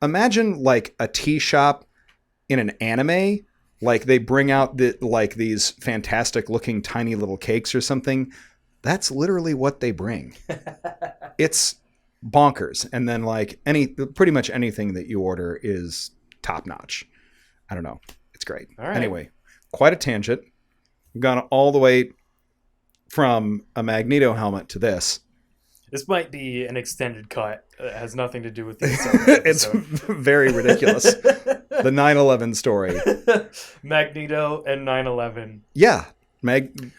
imagine like a tea shop in an anime. Like they bring out these fantastic looking tiny little cakes or something. That's literally what they bring. It's bonkers. And then like pretty much anything that you order is top notch. I don't know. It's great. All right. Anyway, quite a tangent. We've gone all the way from a Magneto helmet to this. This might be an extended cut. It has nothing to do with the Ahsoka It's very ridiculous. The 9/11 story. Magneto and 9/11. Yeah.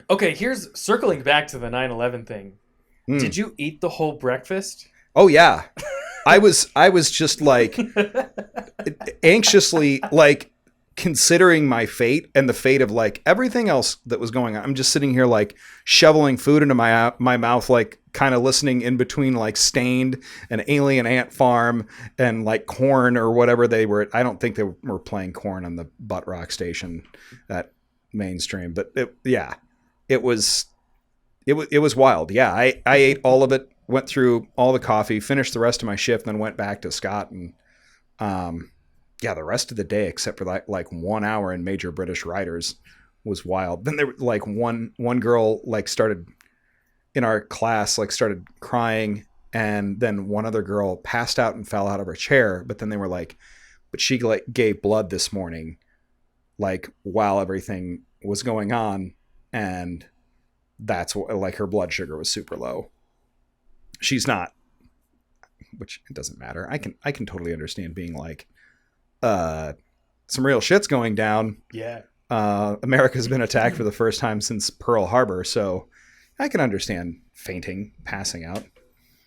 Okay, here's circling back to the 9/11 thing. Did you eat the whole breakfast? Oh yeah. I was just like anxiously like considering my fate and the fate of like everything else that was going on. I'm just sitting here like shoveling food into my mouth, like kind of listening in between like Stained and Alien Ant Farm and like Korn or whatever they were. I don't think they were playing Korn on the Butt Rock station at mainstream, but it was wild. Yeah. I ate all of it, went through all the coffee, finished the rest of my shift, then went back to Scott and, the rest of the day, except for like 1 hour in Major British Writers, was wild. Then there like one girl like started in our class, like started crying, and then one other girl passed out and fell out of her chair. But then they were like, but she like gave blood this morning, like while everything was going on, and that's what, like her blood sugar was super low. She's not, which it doesn't matter. I can totally understand being like, some real shit's going down. Yeah. America's been attacked for the first time since Pearl Harbor, so I can understand fainting, passing out.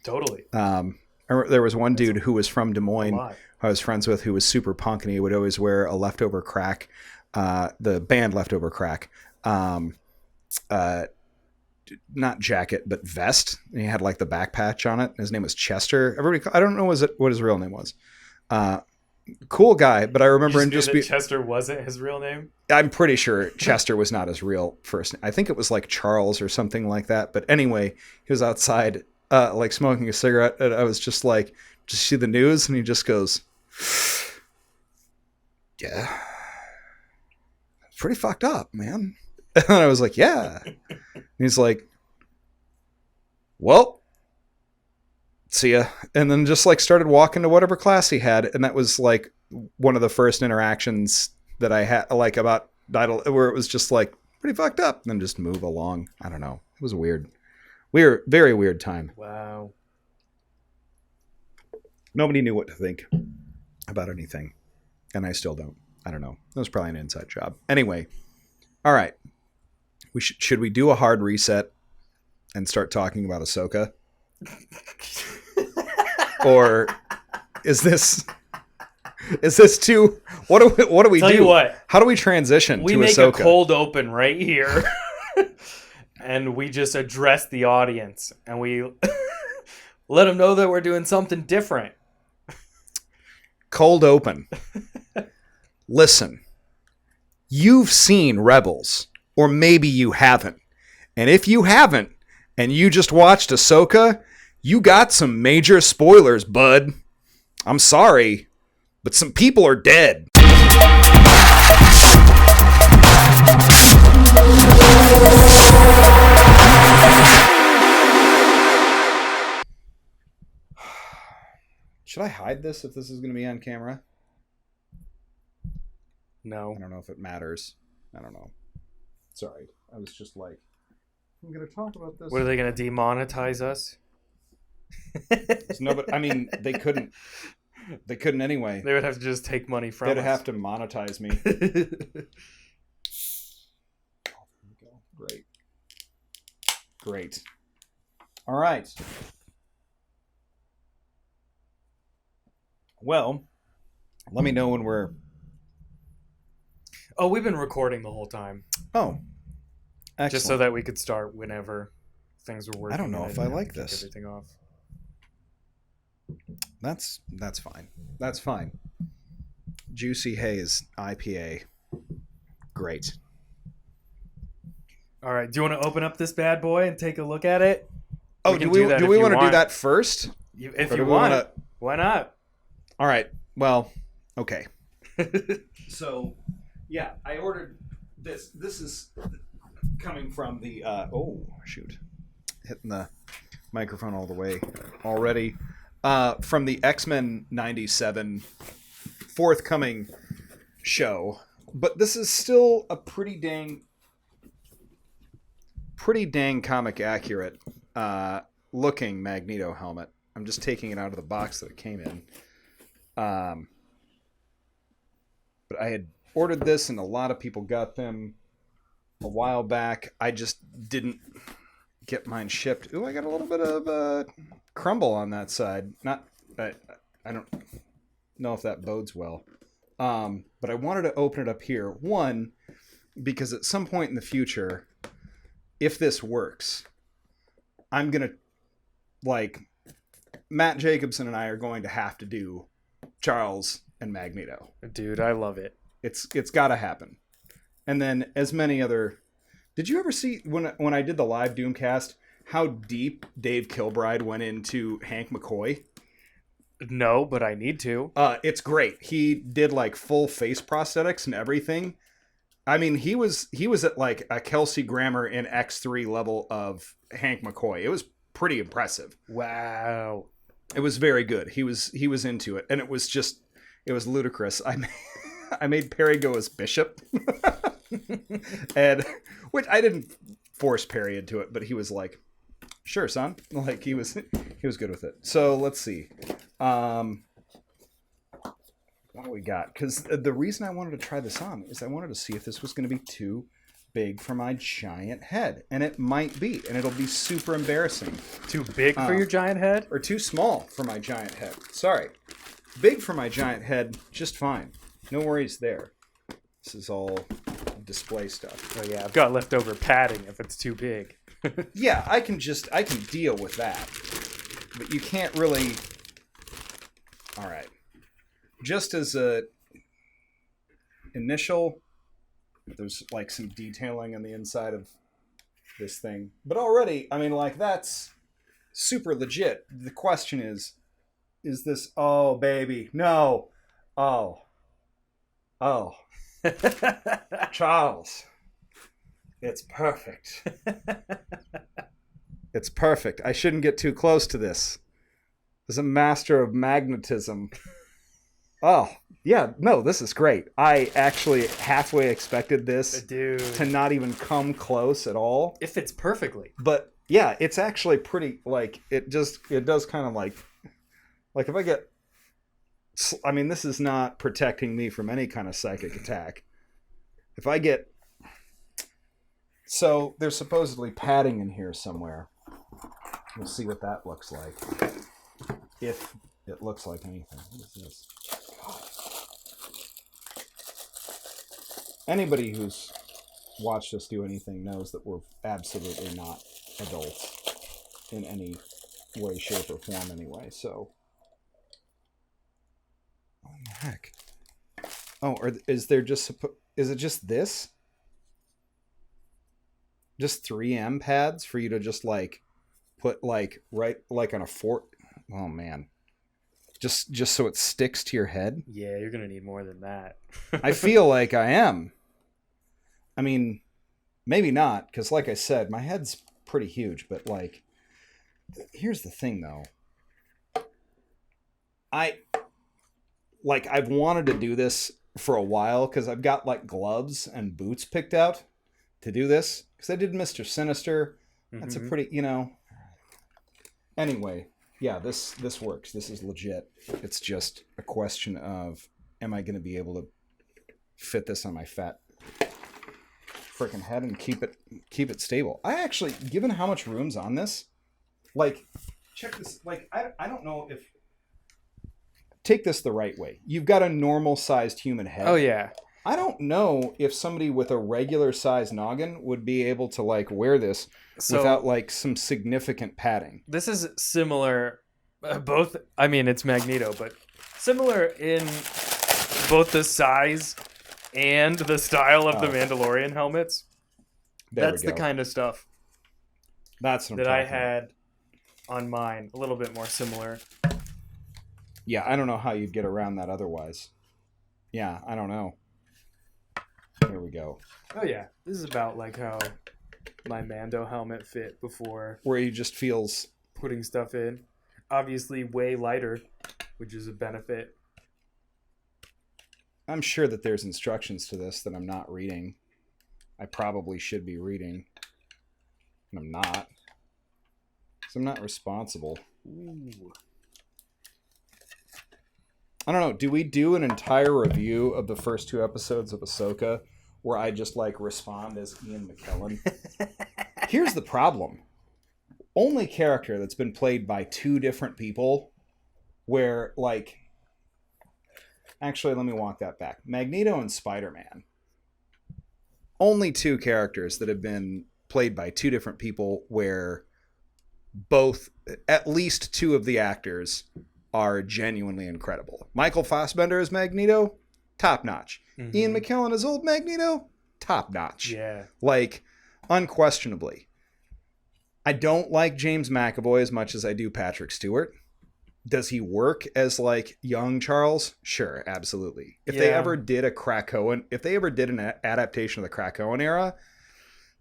Totally. There was one dude who was from Des Moines who I was friends with, who was super punk, and he would always wear a leftover crack, the band Leftover Crack, not jacket, but vest. And he had like the back patch on it. His name was Chester. I don't know what his real name was. Cool guy, but I remember him just Chester wasn't his real name. I'm pretty sure Chester was not his real first name. I think it was like Charles or something like that. But anyway, he was outside, like smoking a cigarette, and I was just like, "Just see the news?" And he just goes, "Yeah, it's pretty fucked up, man." And I was like, "Yeah." And he's like, "Well, see ya," and then just like started walking to whatever class he had, and that was like one of the first interactions that I had like about where it was just like pretty fucked up, and then just move along. I don't know. It was weird, very weird time. Wow. Nobody knew what to think about anything, and I still don't. I don't know. That was probably an inside job. Anyway, all right. Should we do a hard reset and start talking about Ahsoka? Or is this too? What do we Tell do? you what, how do we transition? We to make Ahsoka? a cold open right here, and we just address the audience, and we let them know that we're doing something different. Cold open. Listen, you've seen Rebels, or maybe you haven't, and if you haven't, and you just watched Ahsoka, you got some major spoilers, bud. I'm sorry, but some people are dead. Should I hide this if this is going to be on camera? No. I don't know if it matters. I don't know. Sorry. I was just like, I'm going to talk about this. What, are they going to demonetize us? No, but I mean, they couldn't anyway. They would have to just take money from us. They'd have to monetize me. Great. All right. Well, let me know when we're... Oh, we've been recording the whole time. Oh, excellent. Just so that we could start whenever things were working. I don't know if I like this. Everything off. That's fine. That's fine. Juicy Haze IPA. Great. All right. Do you want to open up this bad boy and take a look at it? Oh, do we want to do that first? If you want. Why not? All right. Well, okay. So, yeah, I ordered this. This is coming from the oh shoot, hitting the microphone all the way already. From the X-Men '97 forthcoming show, but this is still a pretty dang comic accurate looking Magneto helmet. I'm just taking it out of the box that it came in. But I had ordered this, and a lot of people got them a while back. I just didn't get mine shipped. Ooh, I got a little bit of crumble on that side. Not, I don't know if that bodes well. But I wanted to open it up here. One, because at some point in the future, if this works, I'm going to, like, Matt Jacobson and I are going to have to do Charles and Magneto. Dude, I love it. It's got to happen. And then as many other... Did you ever see, when I did the live Doomcast, how deep Dave Kilbride went into Hank McCoy? No, but I need to. It's great. He did like full face prosthetics and everything. I mean, he was at like a Kelsey Grammer in X3 level of Hank McCoy. It was pretty impressive. Wow. It was very good. He was into it, and it was ludicrous. I made Perry go as Bishop, and which I didn't force Perry into it, but he was like, "Sure, son." Like he was good with it. So let's see. What do we got? Because the reason I wanted to try this on is I wanted to see if this was going to be too big for my giant head, and it might be, and it'll be super embarrassing. Too big for your giant head? Or too small for my giant head. Sorry. Big for my giant head, just fine. No worries there. This is all display stuff. Oh yeah, I've got leftover padding if it's too big. Yeah, I can deal with that. But you can't really... All right. Just as a initial, there's like some detailing on the inside of this thing. But already, I mean, like, that's super legit. The question is this... Oh, baby. No. Oh. Charles. It's perfect. It's perfect. I shouldn't get too close to this. As a master of magnetism. Oh, yeah. No, this is great. I actually halfway expected this to not even come close at all. It fits perfectly. But yeah, it's actually pretty, like, it does kind of like if I get... I mean, this is not protecting me from any kind of psychic attack. If I get... So, there's supposedly padding in here somewhere. We'll see what that looks like. If it looks like anything. What is this? Anybody who's watched us do anything knows that we're absolutely not adults in any way, shape, or form anyway, so... What the heck? Oh, is it just this? Just 3M pads for you to just like put like right like on a fork? Oh man. Just so it sticks to your head? Yeah, you're gonna need more than that. I feel like I am. I mean, maybe not, because like I said, my head's pretty huge, but like, here's the thing though. I've wanted to do this for a while because I've got like gloves and boots picked out to do this because I did Mr. Sinister. That's a pretty, Anyway, yeah, this works. This is legit. It's just a question of, am I going to be able to fit this on my fat freaking head and keep it stable? I actually, given how much room's on this, like, check this. Like, I don't know if... Take this the right way. You've got a normal-sized human head. Oh, yeah. I don't know if somebody with a regular-sized noggin would be able to, like, wear this without, like, some significant padding. This is similar, it's Magneto, but similar in both the size and the style of the Mandalorian helmets. That's the kind of stuff That's what that I had on mine. A little bit more similar. Yeah, I don't know how you'd get around that otherwise. Yeah, I don't know. Here we go. Oh yeah, this is about like how my Mando helmet fit before Where he just feels... putting stuff in. Obviously way lighter, which is a benefit. I'm sure that there's instructions to this that I'm not reading. I probably should be reading. And I'm not. So I'm not responsible. Ooh. I don't know. Do we do an entire review of the first 2 episodes of Ahsoka where I just like respond as Ian McKellen? Here's the problem. Only character that's been played by 2 different people where like... Actually, let me walk that back. Magneto and Spider-Man. Only 2 characters that have been played by 2 different people where both, at least 2 of the actors are genuinely incredible. Michael Fassbender as Magneto, top notch. Mm-hmm. Ian McKellen as old Magneto, top notch. Yeah. Like, unquestionably. I don't like James McAvoy as much as I do Patrick Stewart. Does he work as like young Charles? Sure, absolutely. If they ever did a Krakoan, if they ever did an adaptation of the Krakoan era,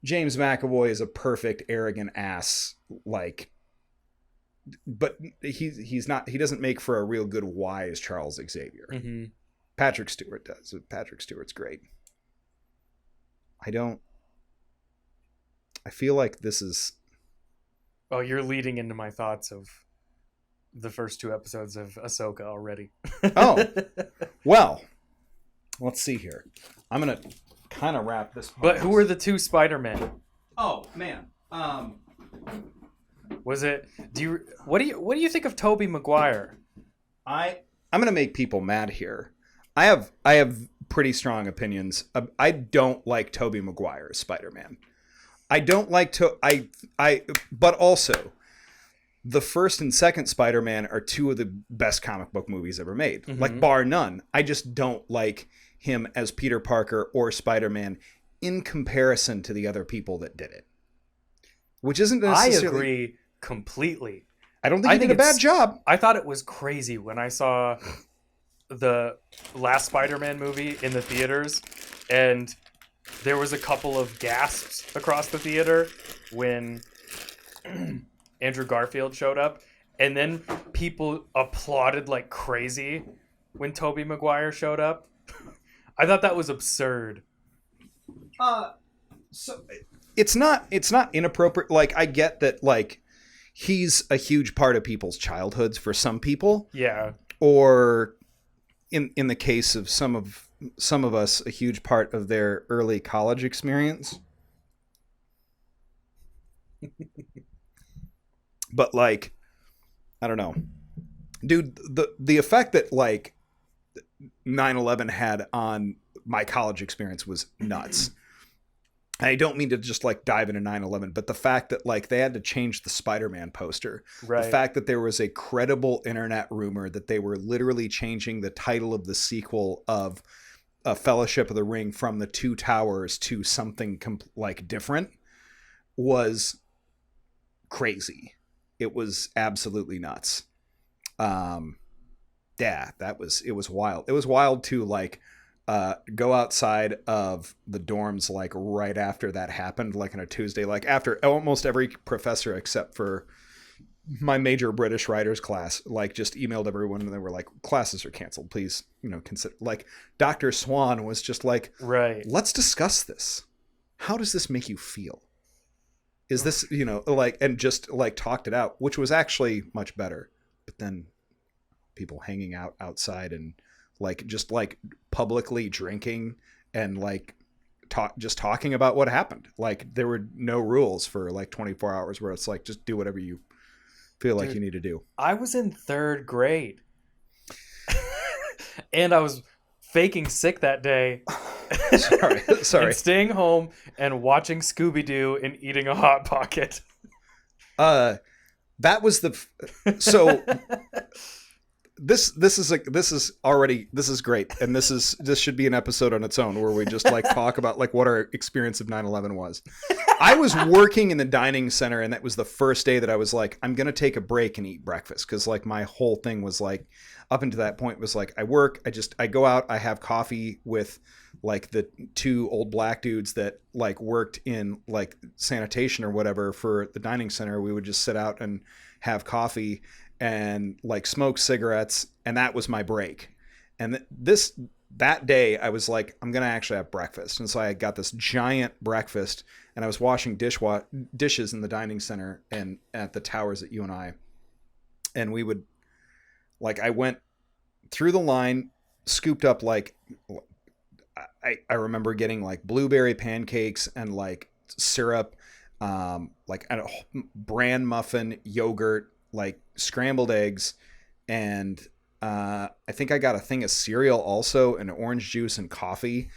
James McAvoy is a perfect arrogant ass, like, but he's not, he doesn't make for a real good wise Charles Xavier. Mm-hmm. Patrick Stewart does. Patrick Stewart's great. I feel like this is... Oh, you're leading into my thoughts of the first 2 episodes of Ahsoka already. Oh, well, let's see here. I'm going to kind of wrap this. But who were the 2 Spider-Men? Oh, man. Was it, what do you think of Tobey Maguire? I'm going to make people mad here. I have pretty strong opinions. I don't like Tobey Maguire as Spider-Man. I don't like but also the first and second Spider-Man are 2 of the best comic book movies ever made. Mm-hmm. Like, bar none. I just don't like him as Peter Parker or Spider-Man in comparison to the other people that did it. Which isn't necessarily... I agree completely. I don't think he did a bad job. I thought it was crazy when I saw the last Spider-Man movie in the theaters, and there was a couple of gasps across the theater when Andrew Garfield showed up, and then people applauded like crazy when Tobey Maguire showed up. I thought that was absurd. So it's not inappropriate. Like, I get that, like, he's a huge part of people's childhoods for some people. Yeah. Or in the case of some of us, a huge part of their early college experience. But, like, I don't know. Dude, the effect that, like, 9/11 had on my college experience was nuts. I don't mean to just like dive into 9/11, but the fact that like they had to change the Spider-Man poster, right. The fact that there was a credible internet rumor that they were literally changing the title of the sequel of Fellowship of the Ring from the Two Towers to something like different was crazy. It was absolutely nuts. Yeah, it was wild. It was wild to like go outside of the dorms like right after that happened, like on a Tuesday, like after almost every professor except for my major British writers class, like just emailed everyone and they were like, classes are canceled, please, consider. Like Dr. Swan was just like, right, let's discuss this. How does this make you feel? Is this, like, and just like talked it out, which was actually much better. But then people hanging out outside and like just like publicly drinking and like talking about what happened. Like there were no rules for like 24 hours where it's like just do whatever you feel like you need to do. I was in 3rd grade and I was faking sick that day. Sorry. And staying home and watching Scooby-Doo and eating a Hot Pocket. That was so this is great, and this should be an episode on its own where we just like talk about like what our experience of 9/11 was. I was working in the dining center, and that was the first day that I was like, I'm gonna take a break and eat breakfast, because like my whole thing was like, up until that point was like, I work, I go out, I have coffee with like the two old black dudes that like worked in like sanitation or whatever for the dining center. We would just sit out and have coffee and like smoke cigarettes, and that was my break. And that day I was like, I'm gonna actually have breakfast. And so I got this giant breakfast, and I was washing dishes in the dining center and at the towers at UNI, and we would like, I went through the line, scooped up like, I remember getting like blueberry pancakes and like syrup, like a bran muffin, yogurt, like scrambled eggs, and I think I got a thing of cereal also, and orange juice and coffee.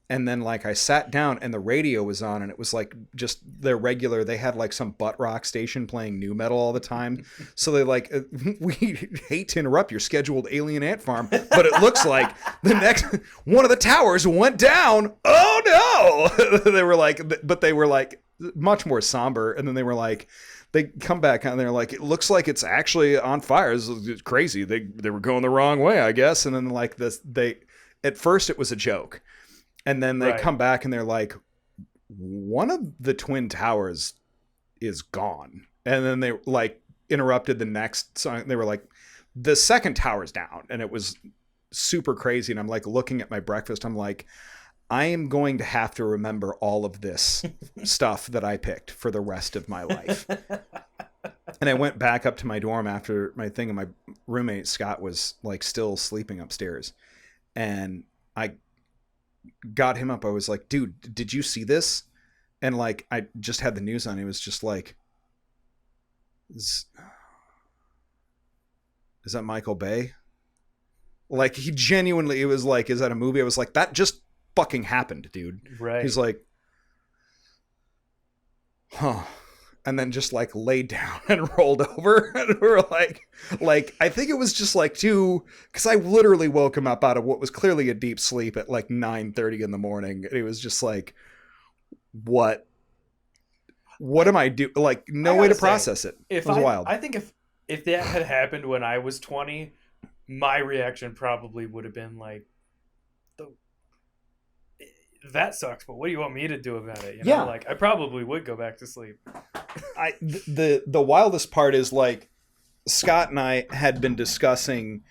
And then like I sat down and the radio was on, and it was like just their regular, they had like some butt rock station playing new metal all the time. So they like, we hate to interrupt your scheduled alien ant farm, but it looks like the next one of the towers went down. Oh no. They were like, but they were like much more somber. And then they were like, they come back and they're like, it looks like it's actually on fire. It's crazy. They were going the wrong way, I guess. And then like this, at first it was a joke. And then they come back and they're like, one of the twin towers is gone. And then they like interrupted the next song. They were like, the second tower's down. And it was super crazy. And I'm like looking at my breakfast. I'm like, I am going to have to remember all of this stuff that I picked for the rest of my life. And I went back up to my dorm after my thing, and my roommate Scott was like still sleeping upstairs. And I got him up. I was like, dude, did you see this? And like, I just had the news on. It was just like, is that Michael Bay? Like, he genuinely, it was like, is that a movie? I was like, that just fucking happened, dude. Right. He's like, huh. And then just like laid down and rolled over. And we were like, I think it was just like because I literally woke him up out of what was clearly a deep sleep at like 9:30 in the morning. And it was just like, what am I doing? Like, no way to process it. It was wild. I think if that had happened when I was 20, my reaction probably would have been like, that sucks, but what do you want me to do about it? You know? Yeah. Like, I probably would go back to sleep. The wildest part is like, Scott and I had been discussing,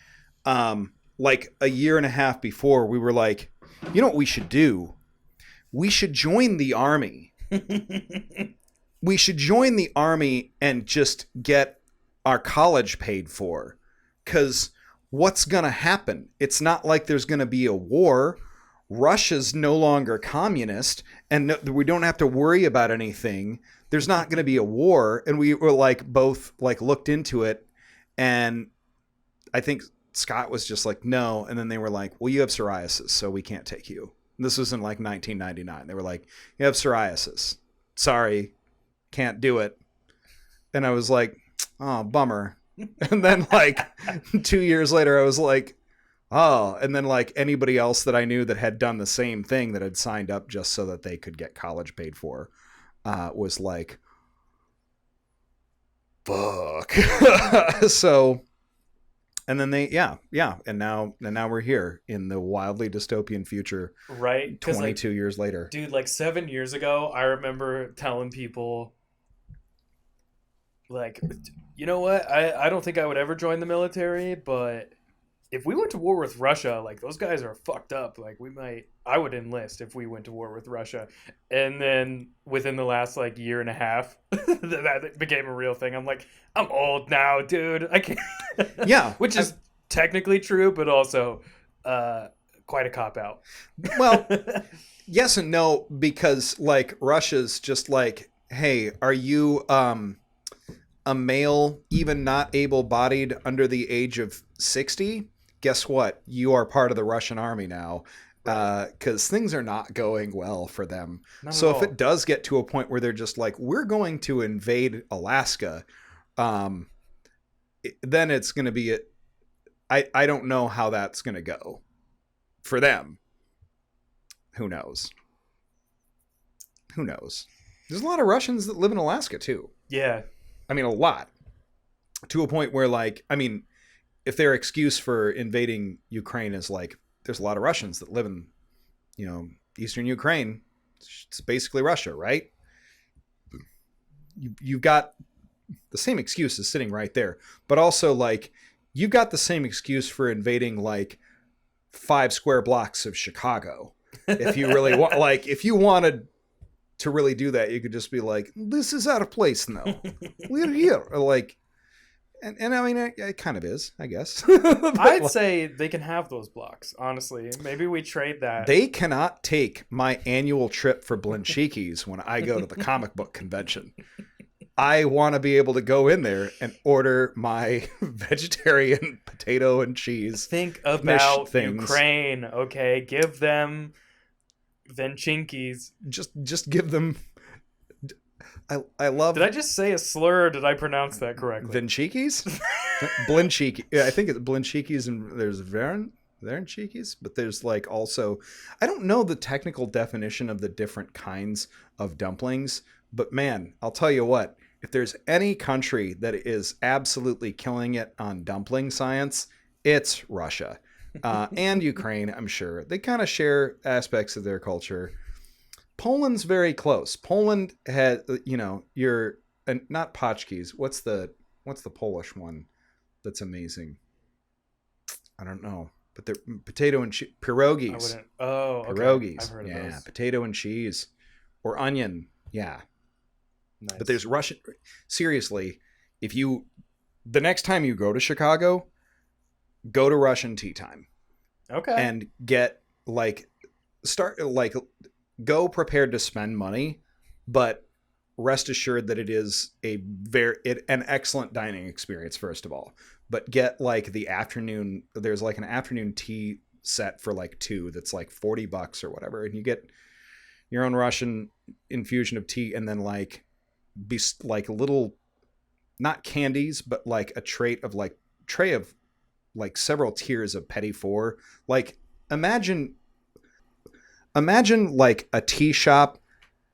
like a year and a half before, we were like, you know what we should do? We should join the army. We should join the army and just get our college paid for. 'Cause what's going to happen? It's not like there's going to be a war. Russia's no longer communist, and we don't have to worry about anything. There's not going to be a war. And we were like, both like looked into it, and I think Scott was just like, no. And then they were like, well, you have psoriasis, so we can't take you. And this was in like 1999. They were like, you have psoriasis. Sorry, can't do it. And I was like, oh, bummer. And then like 2 years later, I was like, oh, and then like anybody else that I knew that had done the same thing, that had signed up just so that they could get college paid for, was like, fuck. So, and then and now we're here in the wildly dystopian future, right? 22 years later, dude. Like 7 years ago, I remember telling people, like, you know what? I don't think I would ever join the military, but if we went to war with Russia, like, those guys are fucked up. Like, I would enlist if we went to war with Russia. And then within the last like year and a half, that became a real thing. I'm like, I'm old now, dude. I can't. Yeah. Which is technically true, but also quite a cop out. Well, yes and no, because like Russia's just like, hey, are you a male, even not able-bodied, under the age of 60? Guess what? You are part of the Russian army now, because things are not going well for them. So if it does get to a point where they're just like, we're going to invade Alaska, then it's going to be I don't know how that's going to go for them. Who knows? Who knows? There's a lot of Russians that live in Alaska too. Yeah. I mean, a lot. To a point where, like, I mean, if their excuse for invading Ukraine is like, there's a lot of Russians that live in, Eastern Ukraine. It's basically Russia, right? You've got the same excuse is sitting right there, but also like you've got the same excuse for invading like 5 square blocks of Chicago. If you really want, like, if you wanted to really do that, you could just be like, this is out of place now. We're here. Or like, and I mean, it kind of is, I guess. I'd say they can have those blocks, honestly. Maybe we trade that. They cannot take my annual trip for Blinchikis when I go to the comic book convention. I want to be able to go in there and order my vegetarian potato and cheese. Think about Ukraine, okay? Give them Venchinkis. Just give them... I love... Did I just say a slur, or did I pronounce that correctly? Venchikis? Blinchiki. Yeah, I think it's Blinchikis, and there's Verenchikis, but there's like also... I don't know the technical definition of the different kinds of dumplings, but man, I'll tell you what. If there's any country that is absolutely killing it on dumpling science, it's Russia. And Ukraine, I'm sure. They kind of share aspects of their culture. Poland's very close. Poland had, your not potchkis. What's the Polish one that's amazing? I don't know, but they're potato and pierogies. Oh, okay. Pierogies. I've heard of those. Potato and cheese or onion. Yeah. Nice. But there's Russian. Seriously, the next time you go to Chicago, go to Russian tea time. Okay. And get go prepared to spend money, but rest assured that it is an excellent dining experience, first of all. But get like the afternoon, there's like an afternoon tea set for like 2 that's like $40 or whatever. And you get your own Russian infusion of tea, and then like little, not candies, but like a tray of like several tiers of petit four. Like imagine like a tea shop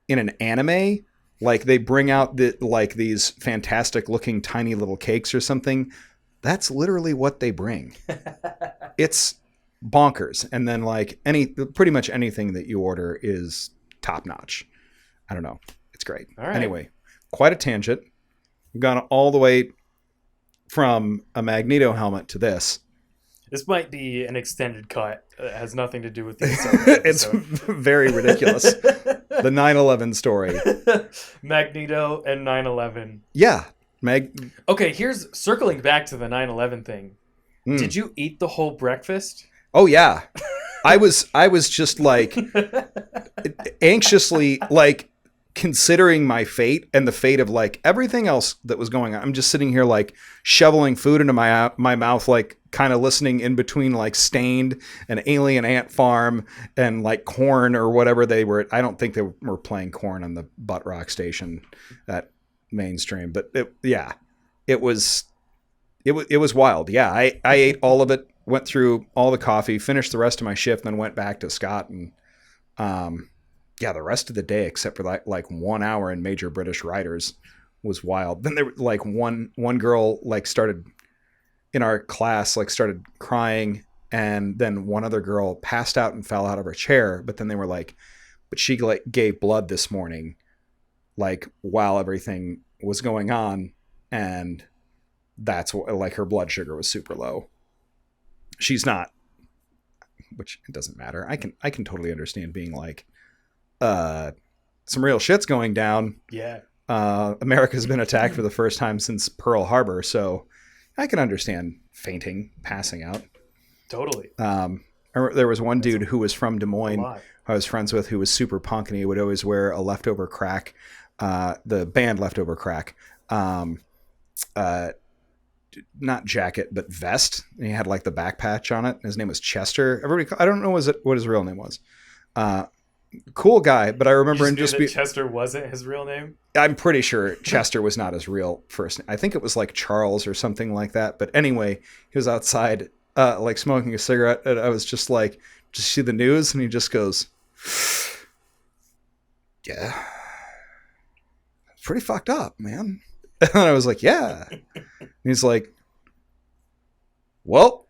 in an anime. Like they bring out these fantastic looking tiny little cakes or something. That's literally what they bring. It's bonkers. And then like pretty much anything that you order is top notch. I don't know. It's great. All right. Anyway, quite a tangent. We've gone all the way from a Magneto helmet to this. This might be an extended cut. It has nothing to do with the Ahsoka It's very ridiculous. The 9/11 story. Magneto and 9/11. Yeah. Okay, here's circling back to the 9/11 thing. Did you eat the whole breakfast? Oh yeah. I was just like anxiously like considering my fate and the fate of like everything else that was going on. I'm just sitting here like shoveling food into my mouth, like kind of listening in between like Stained and Alien Ant Farm and like Korn or whatever they were. I don't think they were playing Korn on the butt rock station at mainstream, but it was wild. Yeah. I ate all of it, went through all the coffee, finished the rest of my shift, then went back to Scott and, the rest of the day, except for like 1 hour in Major British Writers, was wild. Then there were like one girl like started in our class, like started crying, and then one other girl passed out and fell out of her chair. But then they were like, but she like gave blood this morning, like while everything was going on, and that's what, like, her blood sugar was super low. She's not, which it doesn't matter. I can totally understand being like, some real shit's going down. Yeah. America's been attacked for the first time since Pearl Harbor, so I can understand fainting, passing out. Totally. There was one dude who was from Des Moines I was friends with, who was super punk, and he would always wear a Leftover Crack, the band Leftover Crack, not jacket, but vest. And he had like the back patch on it. His name was Chester. I don't know what his real name was. Cool guy, but I remember him just Chester wasn't his real name. I'm pretty sure Chester was not his real first name. I think it was like Charles or something like that. But anyway, he was outside like smoking a cigarette, and I was just like, just see the news, and he just goes, yeah, it's pretty fucked up, man. And I was like, yeah. And he's like, well,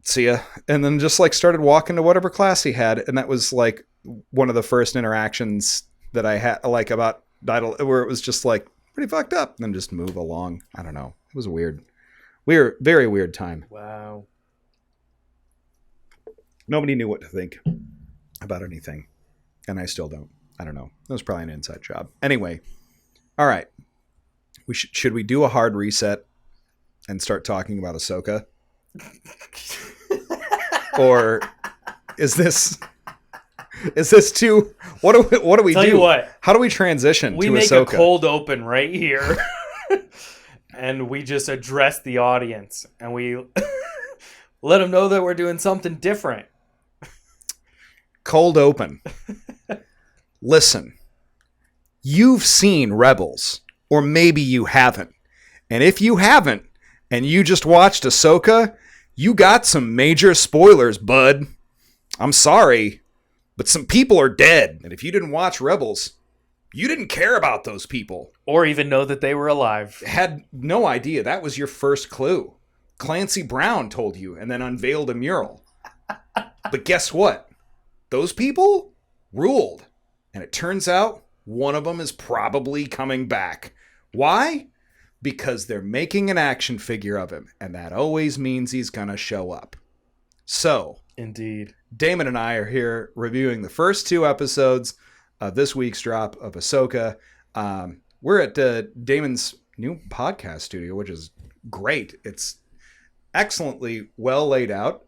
see ya. And then just like started walking to whatever class he had. And that was like one of the first interactions that I had like about where it was just like pretty fucked up and then just move along. I don't know. It was weird. Very weird time. Wow. Nobody knew what to think about anything. And I still don't. I don't know. That was probably an inside job. Anyway. All right. Should we do a hard reset and start talking about Ahsoka? Or is this too? What do we Tell do? you what. How do we transition we to make Ahsoka? a cold open right here, and we just address the audience, and we let them know that we're doing something different. Cold open. Listen, you've seen Rebels, or maybe you haven't, and if you haven't, and you just watched Ahsoka, you got some major spoilers, bud. I'm sorry, but some people are dead. And if you didn't watch Rebels, you didn't care about those people. Or even know that they were alive. Had no idea. That was your first clue. Clancy Brown told you and then unveiled a mural. But guess what? Those people ruled. And it turns out one of them is probably coming back. Why? Because they're making an action figure of him, and that always means he's gonna show up. So, indeed, Damon and I are here reviewing the first 2 episodes of this week's drop of Ahsoka. We're at Damon's new podcast studio, which is great. It's excellently well laid out.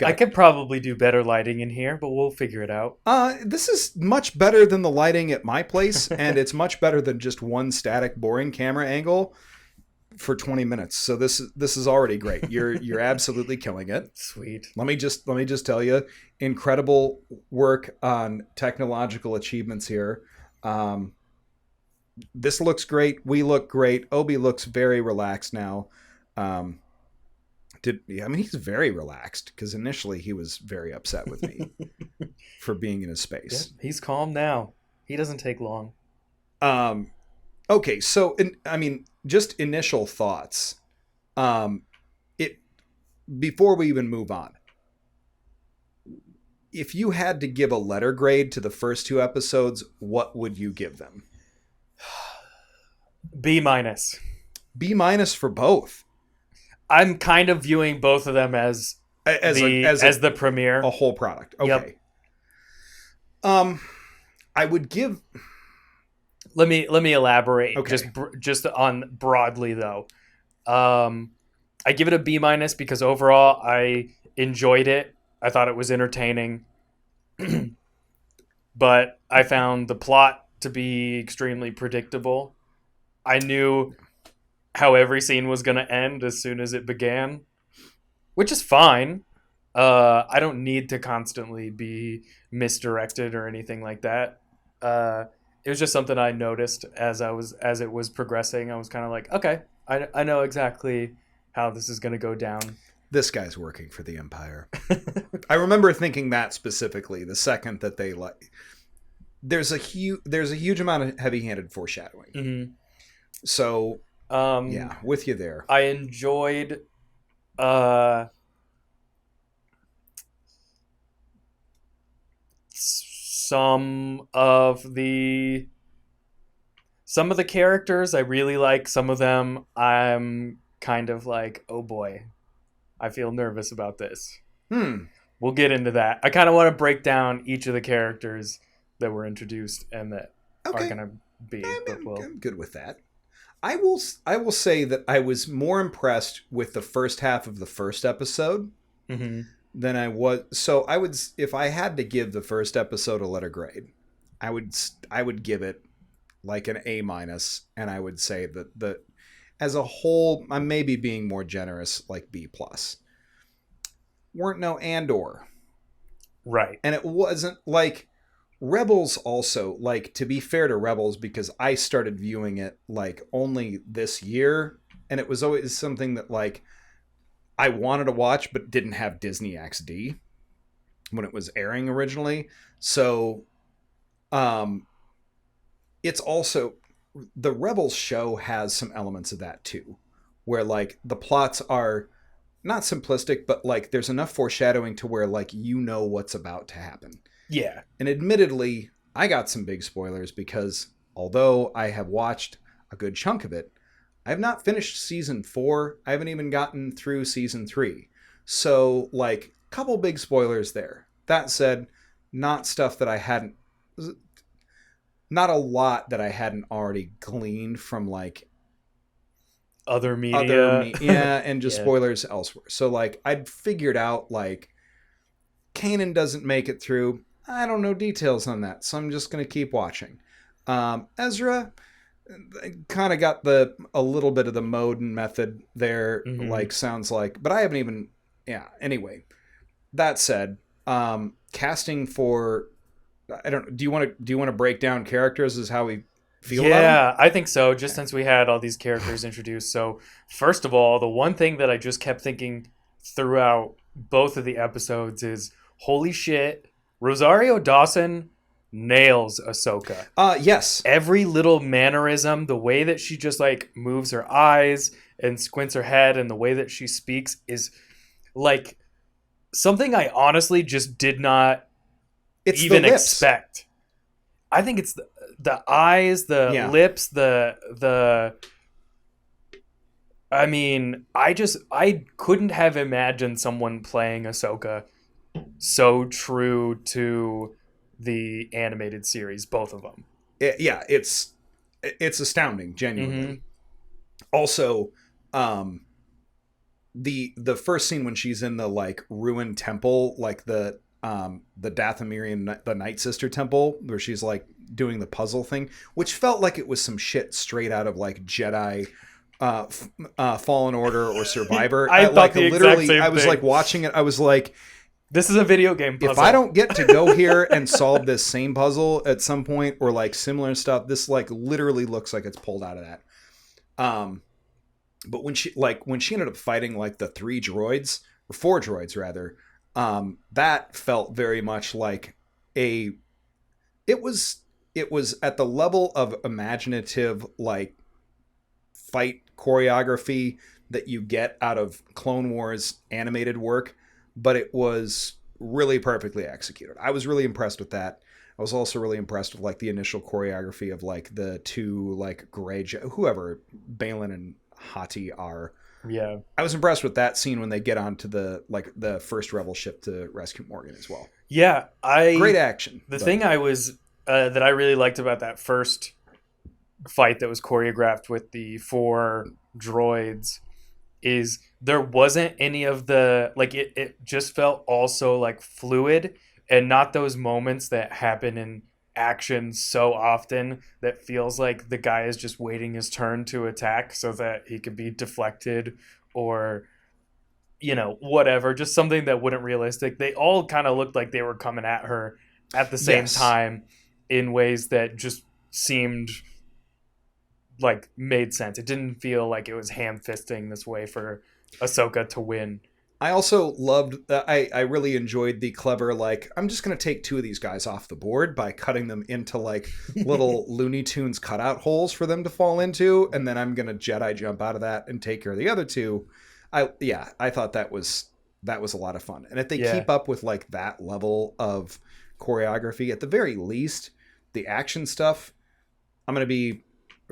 I could probably do better lighting in here, but we'll figure it out. This is much better than the lighting at my place, and it's much better than just one static, boring camera angle for 20 minutes. So this is already great. You're absolutely killing it. Sweet. Let me just tell you, incredible work on technological achievements here. This looks great. We look great. Obi looks very relaxed now. He's very relaxed because initially he was very upset with me for being in his space. Yeah, he's calm now. He doesn't take long. Okay, so just initial thoughts. Before we even move on, if you had to give a letter grade to the first 2 episodes, what would you give them? B-. B- for both. I'm kind of viewing both of them as the premiere, a whole product. Okay. Yep. I would give. Let me elaborate. Okay. Just on broadly though. I give it a B- because overall I enjoyed it. I thought it was entertaining, but I found the plot to be extremely predictable. I knew how every scene was going to end as soon as it began, which is fine. I don't need to constantly be misdirected or anything like that. It was just something I noticed as it was progressing. I was kind of like, okay, I know exactly how this is going to go down. This guy's working for the Empire. I remember thinking that specifically the second that they there's a huge amount of heavy-handed foreshadowing. Mm-hmm. So yeah, with you there. I enjoyed some of the characters I really like. Some of them I'm kind of like, oh boy, I feel nervous about this. We'll get into that. I kind of want to break down each of the characters that were introduced and that are going to be. I'm good with that. I will say that I was more impressed with the first half of the first episode than I was. So I would, if I had to give the first episode a letter grade, I would give it like an A-, and I would say that as a whole, I'm maybe being more generous, like B+. Weren't no Andor. Right. And it wasn't like Rebels also, like, to be fair to Rebels, because I started viewing it like only this year, and it was always something that like I wanted to watch, but didn't have Disney XD when it was airing originally. So, it's also the Rebels show has some elements of that too, where like the plots are not simplistic, but like there's enough foreshadowing to where like you know what's about to happen. Yeah. And admittedly, I got some big spoilers because although I have watched a good chunk of it, I have not finished season 4. I haven't even gotten through season 3. So like a couple big spoilers there. That said, not stuff that I hadn't, not a lot that I hadn't already gleaned from like other media. Yeah, and just Yeah. spoilers elsewhere. So like I'd figured out like Kanan doesn't make it through. I don't know details on that, so I'm just going to keep watching. Ezra kind of got a little bit of the mode and method there, like sounds like, but I haven't even. Yeah. Anyway, that said, casting for I don't. Do you want to break down characters as how we feel about them? Yeah, I think so. Just since we had all these characters introduced. So first of all, the one thing that I just kept thinking throughout both of the episodes is, holy shit, Rosario Dawson nails Ahsoka. Yes. Every little mannerism, the way that she just like moves her eyes and squints her head, and the way that she speaks is like something I honestly just did not even expect. I think it's the eyes, the lips, the I mean, I couldn't have imagined someone playing Ahsoka so true to the animated series, both of them. It's astounding, genuinely. Also, the first scene when she's in the like ruined temple, like the Dathomir, the Night Sister temple, where she's like doing the puzzle thing, which felt like it was some shit straight out of like Jedi, Fallen Order or Survivor. I thought like the literally, exact same I was thing. Like watching it. I was like, this is a video game puzzle. If I don't get to go here and solve this same puzzle at some point or like similar stuff, this like literally looks like it's pulled out of that. But when she ended up fighting like the 4 droids rather, that felt very much like it was at the level of imaginative like fight choreography that you get out of Clone Wars animated work, but it was really perfectly executed. I was really impressed with that. I was also really impressed with like the initial choreography of like the 2 like gray whoever Balin and Hati are. Yeah, I was impressed with that scene when they get onto the first rebel ship to rescue Morgan as well. Yeah, great action. The thing I was that I really liked about that first fight that was choreographed with the 4 droids is there wasn't any of the like it just felt also like fluid, and not those moments that happen in action so often that feels like the guy is just waiting his turn to attack so that he could be deflected or whatever, just something that wouldn't realistic. They all kind of looked like they were coming at her at the same time in ways that just seemed like made sense. It didn't feel like it was ham-fisting this way for Ahsoka to win. I also loved I really enjoyed the clever like, I'm just going to take 2 of these guys off the board by cutting them into like little Looney Tunes cutout holes for them to fall into, and then I'm going to Jedi jump out of that and take care of the other 2. I thought that was a lot of fun. And if they keep up with like that level of choreography, at the very least, the action stuff, I'm going to be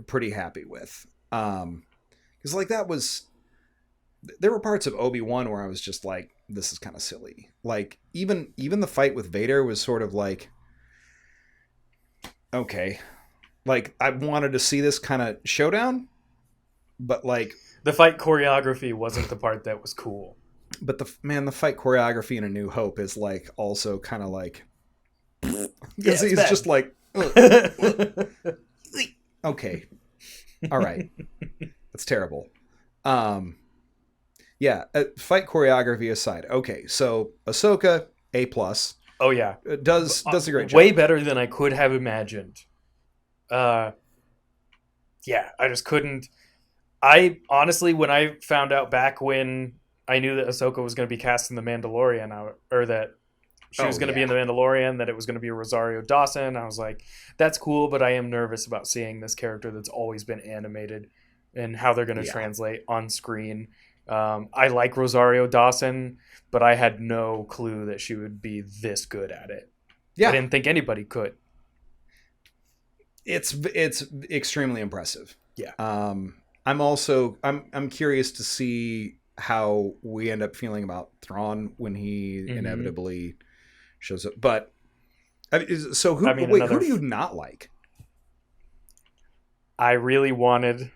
pretty happy with. Because like there were parts of Obi-Wan where I was just like, this is kind of silly. Like even the fight with Vader was sort of like, okay, like I wanted to see this kind of showdown, but like the fight choreography wasn't the part that was cool. But the fight choreography in A New Hope is like also kind of like, because he's bad. Just like, okay, all right, that's terrible. Fight choreography aside, okay, so Ahsoka A+. Oh yeah, does a great job. Way better than I could have imagined. I just couldn't. I honestly, when I found out back when I knew that Ahsoka was going to be cast in The Mandalorian, or that she was going to be in The yeah. Mandalorian, that it was going to be Rosario Dawson. I was like, that's cool, but I am nervous about seeing this character that's always been animated and how they're going to Yeah. translate on screen. I like Rosario Dawson, but I had no clue that she would be this good at it. I Yeah. didn't think anybody could. It's extremely impressive. Yeah. I'm curious to see how we end up feeling about Thrawn when he inevitably shows up. But I mean, so who who do you not like? I really wanted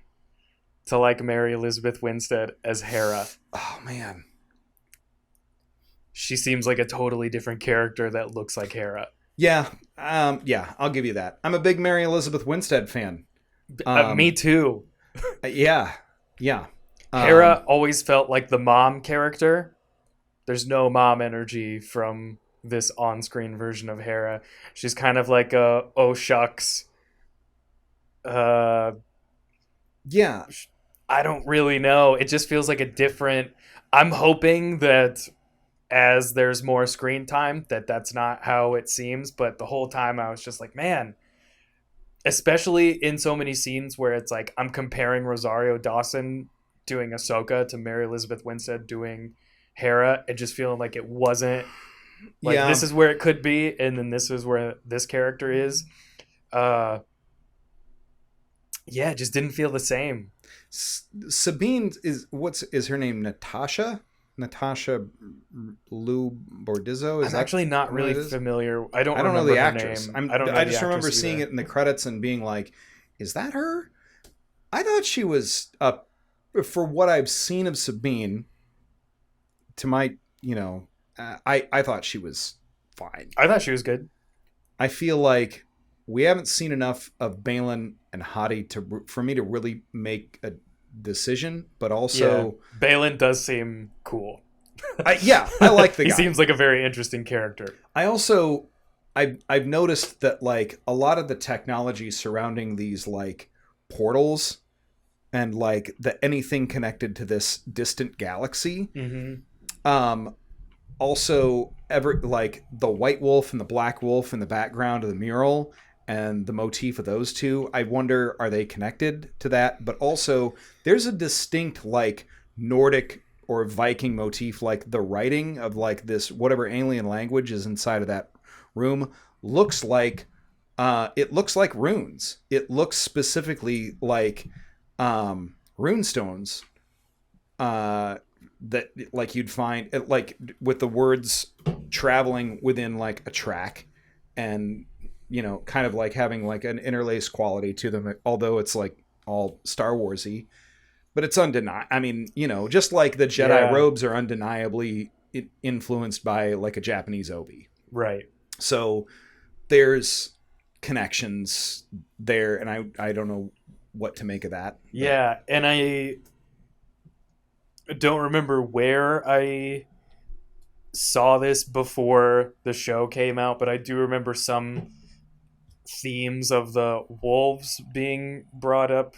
to like Mary Elizabeth Winstead as Hera. Oh man. She seems like a totally different character that looks like Hera. Yeah. Yeah, I'll give you that. I'm a big Mary Elizabeth Winstead fan. Me too. Yeah. Yeah. Hera always felt like the mom character. There's no mom energy from this on-screen version of Hera. She's kind of like a oh shucks. Yeah. I don't really know. It just feels like a different. I'm hoping that as there's more screen time, that's not how it seems. But the whole time I was just like, man, especially in so many scenes where it's like I'm comparing Rosario Dawson doing Ahsoka to Mary Elizabeth Winstead doing Hera, and just feeling like it wasn't like this is where it could be, and then this is where this character is. Yeah, it just didn't feel the same. Sabine is her name? Natasha Lou Bordizzo? I'm actually not really familiar. I don't know the actress. I just remember seeing either. it in the credits and being like, is that her? I thought she was for what I've seen of Sabine, to my, I thought she was fine. I thought she was good. I feel like we haven't seen enough of Balin and Hati for me to really make a decision, but also Balin does seem cool. I like the guy. He seems like a very interesting character. I've noticed that like a lot of the technology surrounding these like portals and like anything connected to this distant galaxy, also like the white wolf and the black wolf in the background of the mural and the motif of those two, I wonder, are they connected to that? But also there's a distinct like Nordic or Viking motif, like the writing of like this whatever alien language is inside of that room looks like it looks like runes. It looks specifically like rune stones that like you'd find it, like with the words traveling within like a track, and kind of like having like an interlaced quality to them, although it's like all Star Warsy, but it's undeniable. I mean, just like the Jedi robes are undeniably influenced by like a Japanese obi. Right. So there's connections there, and I don't know what to make of that. Yeah, and I don't remember where I saw this before the show came out, but I do remember some themes of the wolves being brought up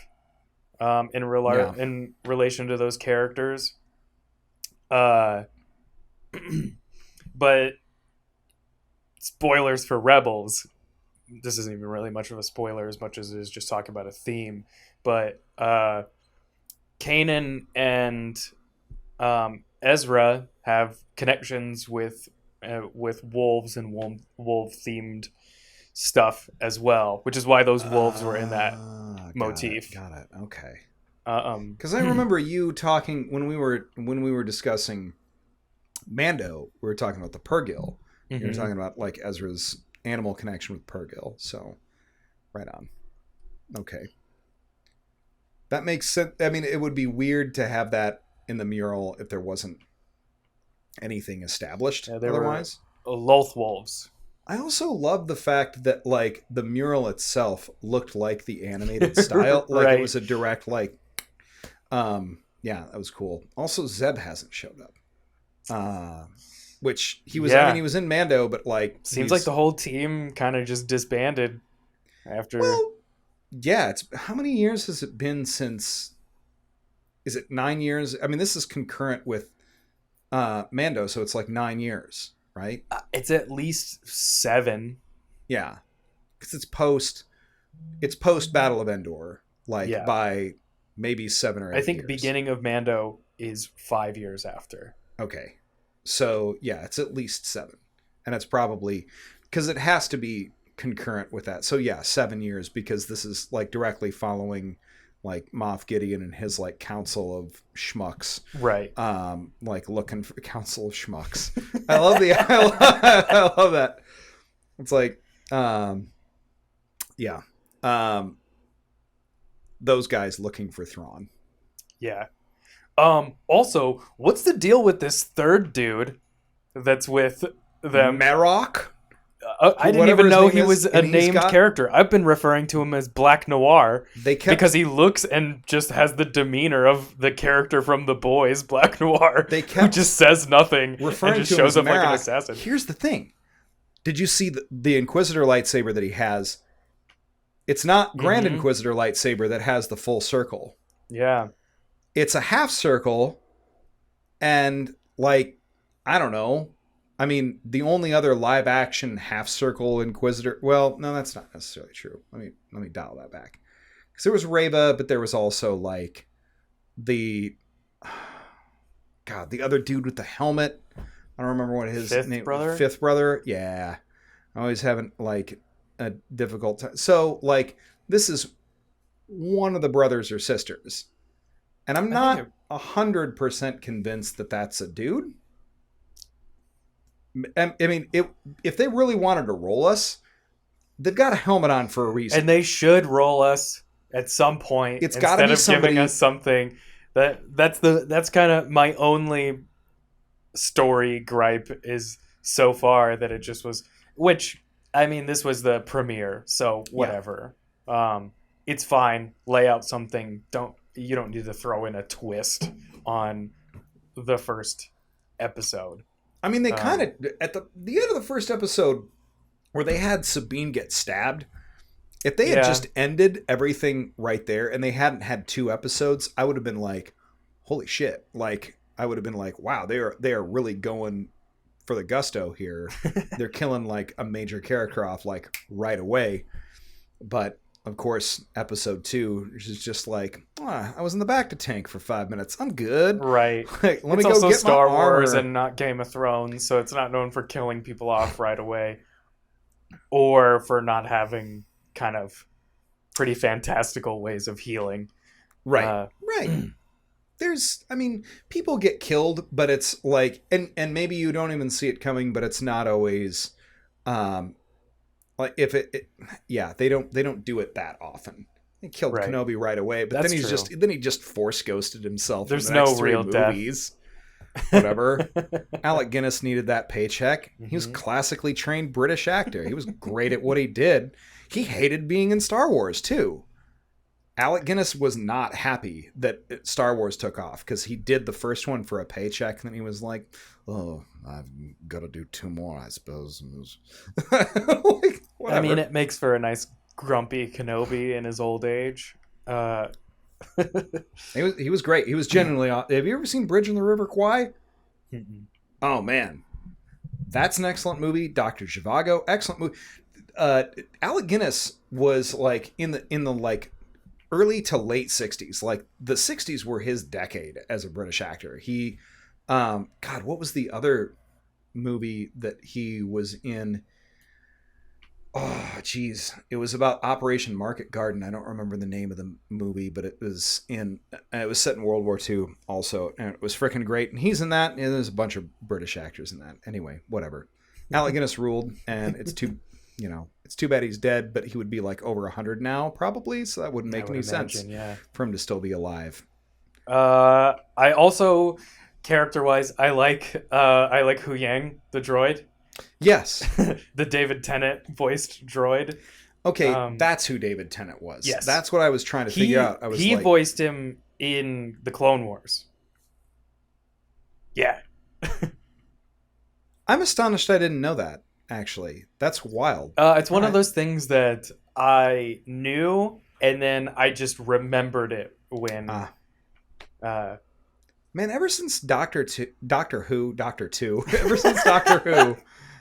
in relation to those characters. But spoilers for Rebels. This isn't even really much of a spoiler as much as it is just talking about a theme. But Kanan and Ezra have connections with wolves and wolf themed stuff as well, which is why those wolves were in that motif. Got it. Okay. Because I remember you talking when we were discussing Mando. We were talking about the Purrgil. You were talking about like Ezra's animal connection with Purrgil. So, right on. Okay. That makes sense. I mean, it would be weird to have that in the mural if there wasn't anything established otherwise. Loth wolves. I also love the fact that like the mural itself looked like the animated style, like right. It was a direct like. Yeah, that was cool. Also, Zeb hasn't showed up, which he was. I mean, he was in Mando, but like seems like the whole team kind of just disbanded after. Well, yeah. It's how many years has it been since? Is it 9 years? I mean, this is concurrent with Mando, so it's like 9 years, right? It's at least 7. Yeah, because it's post Battle of Endor, like by maybe 7 or 8 I think years. beginning of Mando is 5 years after. Okay, so yeah, it's at least 7, and it's probably because it has to be concurrent with that. So yeah, 7 years, because this is like directly following like Moff Gideon and his like council of schmucks, right? Like looking for council of schmucks. I love I love that. It's like, yeah, those guys looking for Thrawn. Yeah. Also, what's the deal with this third dude that's with them? Marrok. I didn't even know he was a named character. I've been referring to him as Black Noir because he looks and just has the demeanor of the character from The Boys, Black Noir, who just says nothing and just shows up like an assassin. Here's the thing. Did you see the Inquisitor lightsaber that he has? It's not Grand Inquisitor lightsaber that has the full circle. Yeah. It's a half circle, and like, I don't know. I mean, the only other live action half circle Inquisitor. Well, no, that's not necessarily true. Let me dial that back. Because there was Reva, but there was also like the other dude with the helmet. I don't remember what his name was. Fifth brother. Yeah, I always having like a difficult time. So like, this is one of the brothers or sisters, and I'm not 100% convinced that that's a dude. I mean, if they really wanted to roll us, they've got a helmet on for a reason, and they should roll us at some point. It's got to be somebody giving us something. That's kind of my only story gripe is so far that it just was. Which, I mean, this was the premiere, so whatever. Yeah. It's fine. Lay out something. You don't need to throw in a twist on the first episode. I mean, they kind of, at the end of the first episode, where they had Sabine get stabbed, if they had just ended everything right there and they hadn't had 2 episodes, I would have been like, holy shit. Like, I would have been like, wow, they are really going for the gusto here. They're killing like a major character off like right away. But of course, episode 2 is just like, I was in the back to tank for 5 minutes. I'm good. Right. Like, let me go get Star my Wars and not Game of Thrones, so it's not known for killing people off right away, or for not having kind of pretty fantastical ways of healing. Right. Right. I mean, people get killed, but it's like, and maybe you don't even see it coming, but it's not always, like if they don't do it that often. They killed Kenobi right away, but then he just force ghosted himself. There's in the next no real movies. Whatever. Alec Guinness needed that paycheck. He was a classically trained British actor. He was great at what he did. He hated being in Star Wars too. Alec Guinness was not happy that Star Wars took off because he did the first one for a paycheck, and then he was like, "Oh, I've got to do 2 more, I suppose." Like, I mean, it makes for a nice grumpy Kenobi in his old age. He was great. He was genuinely. Have you ever seen Bridge on the River Kwai? Mm-mm. Oh man, that's an excellent movie. Dr. Zhivago, excellent movie. Alec Guinness was like in the like early to late 60s. Like the 60s were his decade as a British actor. He, God, what was the other movie that he was in? Oh, geez. It was about Operation Market Garden. I don't remember the name of the movie, but it was set in World War II also, and it was freaking great. And he's in that, and there's a bunch of British actors in that. Anyway, whatever. Alec Guinness ruled, and it's too bad he's dead, but he would be like over 100 now, probably, so that wouldn't make any sense for him to still be alive. I also, character-wise, I like Hu Yang, the droid. Yes. The David Tennant voiced droid. Okay, that's who David Tennant was. Yes. That's what I was trying to figure out. He voiced him in the Clone Wars. Yeah. I'm astonished I didn't know that, actually. That's wild. It's one of those things that I knew, and then I just remembered it when Man, ever since Doctor Who, ever since Doctor Who,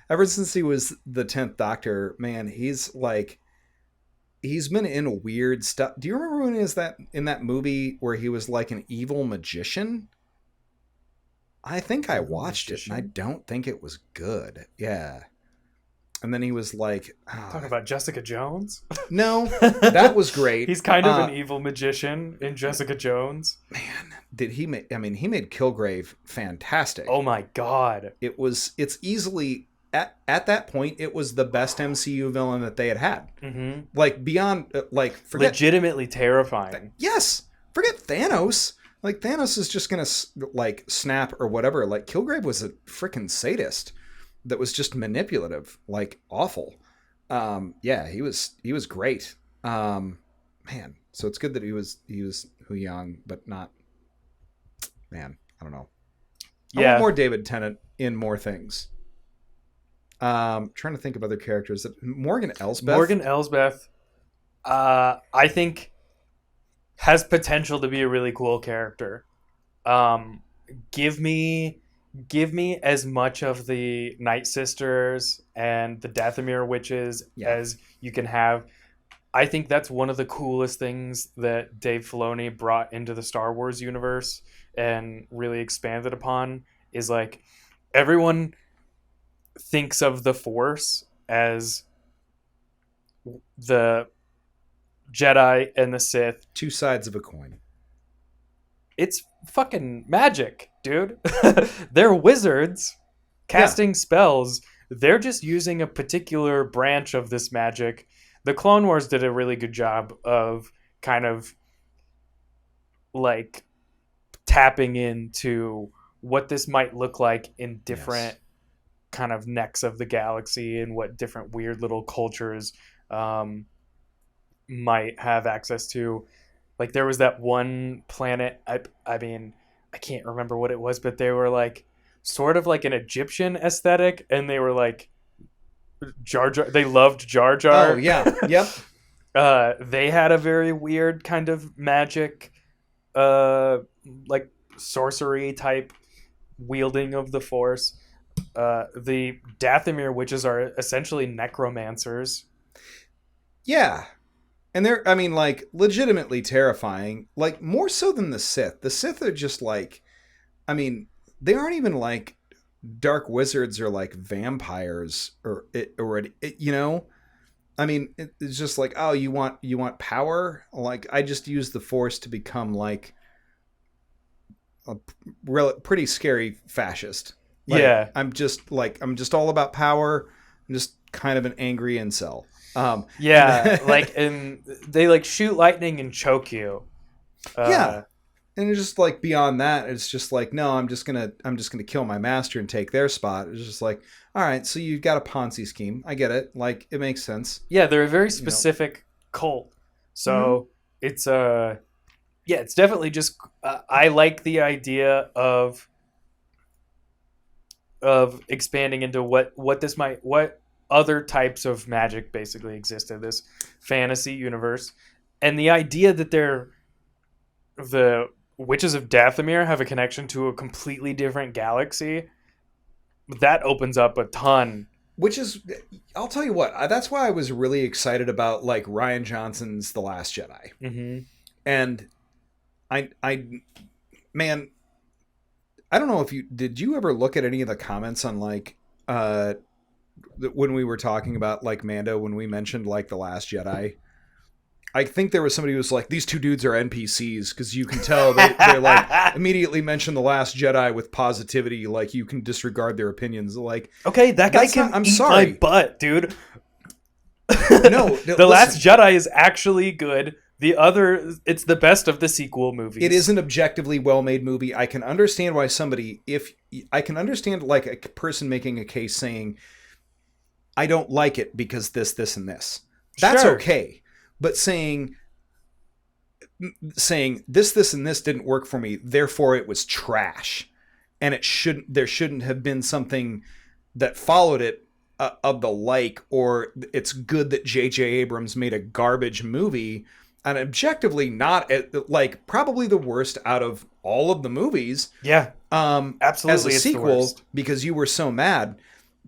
ever since he was the 10th Doctor, man, he's been in weird stuff. Do you remember when he was in that movie where he was like an evil magician? I think I watched it and I don't think it was good. Yeah. And then he was like... Talking about Jessica Jones? No, that was great. He's kind of an evil magician in Jessica Jones. Man, did he make... I mean, he made Kilgrave fantastic. Oh my God. It's easily... At that point, it was the best MCU villain that they had. Mm-hmm. Like, beyond... legitimately terrifying. Yes! Forget Thanos. Like, Thanos is just gonna, like, snap or whatever. Like, Kilgrave was a freaking sadist that was just manipulative, like awful. Yeah, he was great. Man, so it's good that he was Hu Yang, but not. Man, I don't know. I want more David Tennant in more things. Trying to think of other characters. Morgan Elsbeth. I think has potential to be a really cool character. Give me as much of the Night Sisters and the Dathomir witches as you can have. I think that's one of the coolest things that Dave Filoni brought into the Star Wars universe and really expanded upon is like everyone thinks of the Force as the Jedi and the Sith. Two sides of a coin. It's fucking magic, dude. They're wizards casting spells. They're just using a particular branch of this magic. The Clone Wars did a really good job of kind of like tapping into what this might look like in different kind of necks of the galaxy and what different weird little cultures might have access to. Like there was that one planet, I mean, I can't remember what it was, but they were like sort of like an Egyptian aesthetic, and they were like Jar Jar. They loved Jar Jar. Oh yeah, yep. They had a very weird kind of magic, like sorcery type wielding of the Force. The Dathomir witches are essentially necromancers. Yeah. And they're, I mean, like, legitimately terrifying. Like, more so than the Sith. The Sith are just, like, I mean, they aren't even, like, dark wizards or, like, vampires or you know? I mean, it's just like, oh, you want power? Like, I just use the Force to become, like, a pretty scary fascist. Like, yeah. I'm just all about power. I'm just kind of an angry incel. Like, and they like shoot lightning and choke you. And it's just like beyond that, it's just like, no, I'm just gonna kill my master and take their spot. It's just like, all right, so you've got a Ponzi scheme. I get it. Like, it makes sense. Yeah, they're a very specific cult. So it's it's definitely just I like the idea of expanding into what other types of magic basically exist in this fantasy universe. And the idea that the witches of Dathomir have a connection to a completely different galaxy, that opens up a ton. Which is, I'll tell you what, that's why I was really excited about like Rian Johnson's The Last Jedi. Mm-hmm. And man, I don't know if did you ever look at any of the comments on like, when we were talking about like Mando, when we mentioned like The Last Jedi, I think there was somebody who was like, these two dudes are NPCs, because you can tell they like immediately mention The Last Jedi with positivity, like you can disregard their opinions. Like, okay, that guy can I'm eat sorry. my butt, dude. No, The Last Jedi is actually good. The other, it's the best of the sequel movies. It is an objectively well-made movie. I can understand why I can understand like a person making a case saying, I don't like it because this, and this. That's sure. Okay. But saying this, and this didn't work for me, therefore it was trash. And there shouldn't have been something that followed it of the like, or it's good that J.J. Abrams made a garbage movie. and objectively not like probably the worst out of all of the movies. Yeah. Absolutely. As a it's the sequel, worst. because you were so mad.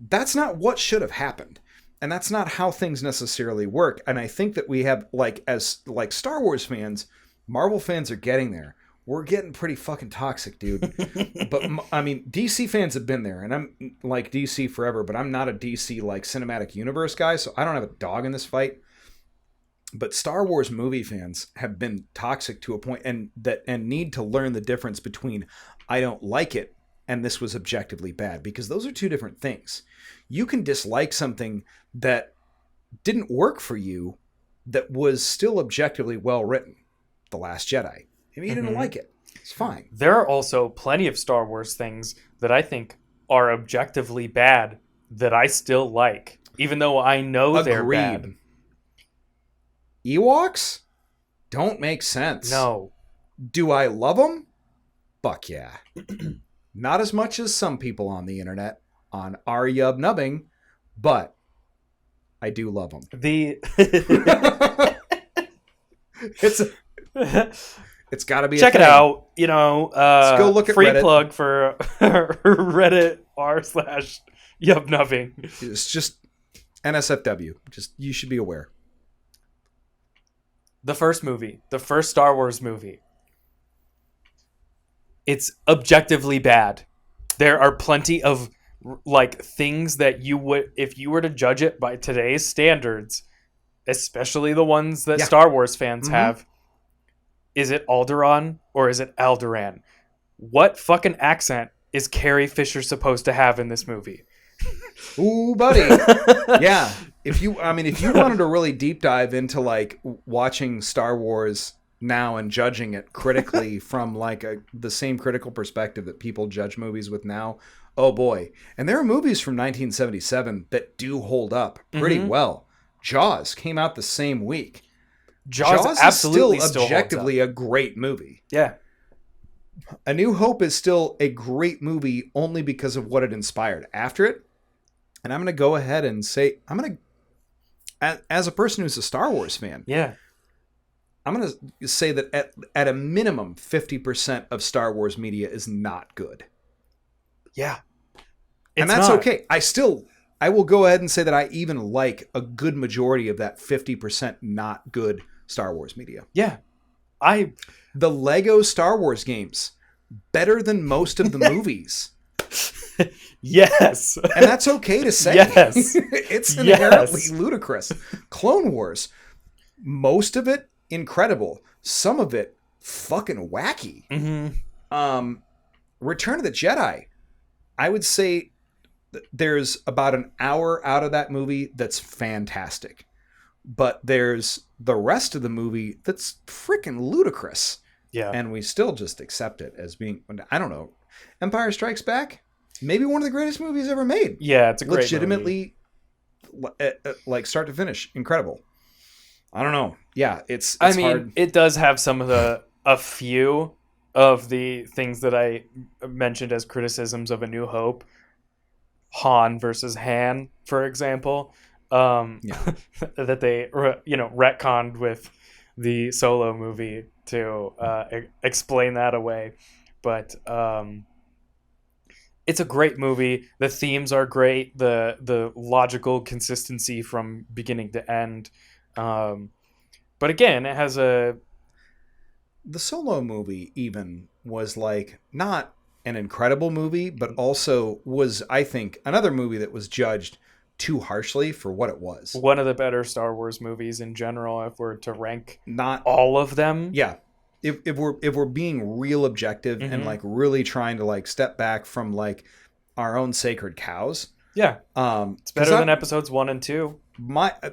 That's not what should have happened. And that's not how things necessarily work. And I think that we have, like, as like Star Wars fans, Marvel fans are getting there. We're getting pretty fucking toxic, dude. But I mean, DC fans have been there, and I'm like DC forever, but I'm not a DC like cinematic universe guy, so I don't have a dog in this fight. But Star Wars movie fans have been toxic to a point, and need to learn the difference between I don't like it and this was objectively bad, because those are two different things. You can dislike something that didn't work for you that was still objectively well written. The Last Jedi. Maybe you didn't like it. It's fine. There are also plenty of Star Wars things that I think are objectively bad that I still like, even though I know they're bad. Ewoks don't make sense. No. Do I love them? Fuck yeah. Not as much as some people on the internet on r-yub nubbing, but I do love them. It's got to be. Check it out. Let's go look at free Reddit. Plug for Reddit r/yubnubbing. It's just NSFW. Just you should be aware. The first Star Wars movie. It's objectively bad. There are plenty of like things that you would, if you were to judge it by today's standards, especially the ones that Star Wars fans have. Is it Alderaan or is it Alderaan? What fucking accent is Carrie Fisher supposed to have in this movie? Ooh, buddy. Yeah. If you wanted to really deep dive into like watching Star Wars now and judging it critically from like the same critical perspective that people judge movies with now, oh boy. And there are movies from 1977 that do hold up pretty well. Jaws came out the same week. Jaws absolutely is still objectively a great movie. Yeah. A New Hope is still a great movie only because of what it inspired after it. And I'm going to go ahead and say, as a person who's a Star Wars fan, I'm going to say that at a minimum, 50% of Star Wars media is not good. Yeah. And that's okay. I will go ahead and say that I even like a good majority of that 50% not good Star Wars media. Yeah. The Lego Star Wars games, better than most of the movies. Yes. And that's okay to say. Yes. It's inherently ludicrous. Clone Wars, most of it incredible. Some of it fucking wacky. Return of the Jedi, I would say there's about an hour out of that movie that's fantastic. But there's the rest of the movie that's freaking ludicrous. Yeah. And we still just accept it as being, I don't know, Empire Strikes Back? Maybe one of the greatest movies ever made. Yeah, it's a great legitimately, like start to finish, incredible. I don't know. Yeah, it's hard. It does have some of a few of the things that I mentioned as criticisms of A New Hope. Han versus Han, for example, that they retconned with the Solo movie to explain that away. But it's a great movie. The themes are great. The logical consistency from beginning to end. But again, it has the Solo movie even was like not an incredible movie, but also was, I think, another movie that was judged too harshly for what it was. One of the better Star Wars movies in general, if we're to rank not all of them. Yeah. If we're being real objective and like really trying to like step back from like our own sacred cows. Yeah. It's better than episodes 1 and 2.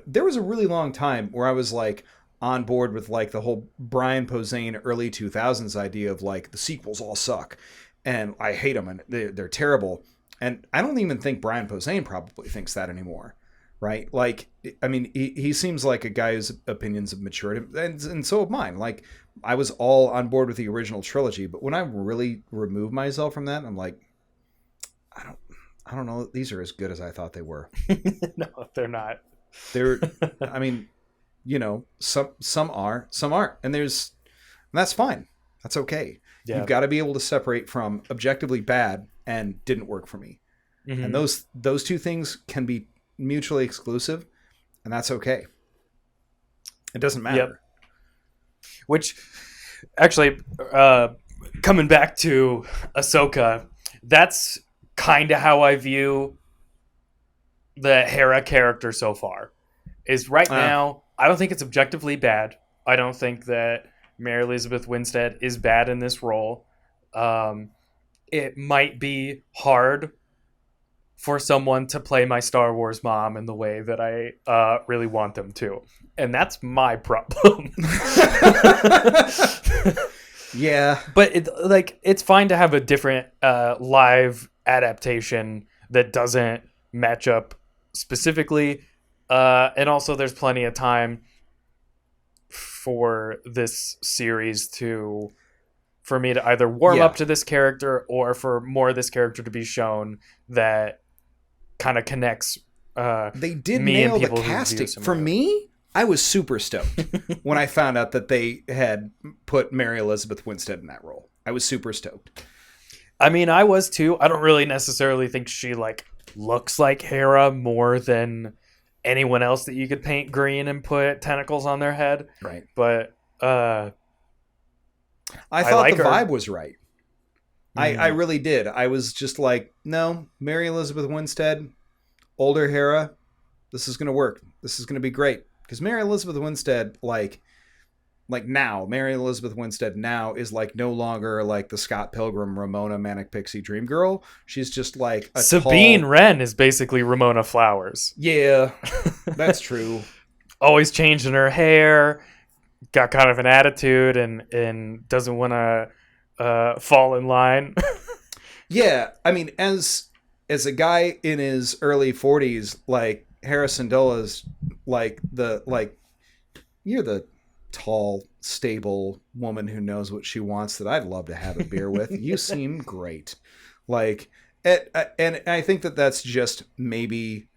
There was a really long time where I was like on board with like the whole Brian Posehn early 2000s idea of like the sequels all suck and I hate them and they're terrible. And I don't even think Brian Posehn probably thinks that anymore. Right? Like, I mean, he seems like a guy whose opinions have matured, and so have mine. Like, I was all on board with the original trilogy, but when I really remove myself from that, I'm like, I don't know. These are as good as I thought they were. No, they're not. I mean, some are, some aren't, and that's fine. That's okay. Yeah. You've got to be able to separate from objectively bad and didn't work for me. Mm-hmm. And those two things can be mutually exclusive, and that's okay. It doesn't matter. Yep. Which, actually, coming back to Ahsoka, that's kind of how I view the Hera character so far. Is right now, I don't think it's objectively bad. I don't think that Mary Elizabeth Winstead is bad in this role. It might be hard for someone to play my Star Wars mom in the way that I really want them to. And that's my problem. Yeah. But it's fine to have a different live adaptation that doesn't match up specifically. And also there's plenty of time for this series for me to either warm up to this character or for more of this character to be shown that kind of connects they did me nail and the people casting. For me, I was super stoked when I found out that they had put Mary Elizabeth Winstead in that role. I was super stoked. I mean, I was too. I don't really necessarily think she looks like Hera more than anyone else that you could paint green and put tentacles on their head. Right. But I thought like the her. vibe was right. I really did. I was just like, no, Mary Elizabeth Winstead, older Hera, this is going to work. This is going to be great. Because Mary Elizabeth Winstead, Mary Elizabeth Winstead now is no longer the Scott Pilgrim, Ramona Manic Pixie Dream Girl. She's just a Sabine tall... Wren is basically Ramona Flowers. Yeah, that's true. Always changing her hair, got kind of an attitude, and doesn't want to fall in line. Yeah, I mean, as a guy in his early 40s, Hera Syndulla's you're the tall, stable woman who knows what she wants that I'd love to have a beer with. You seem great. And I think that that's just maybe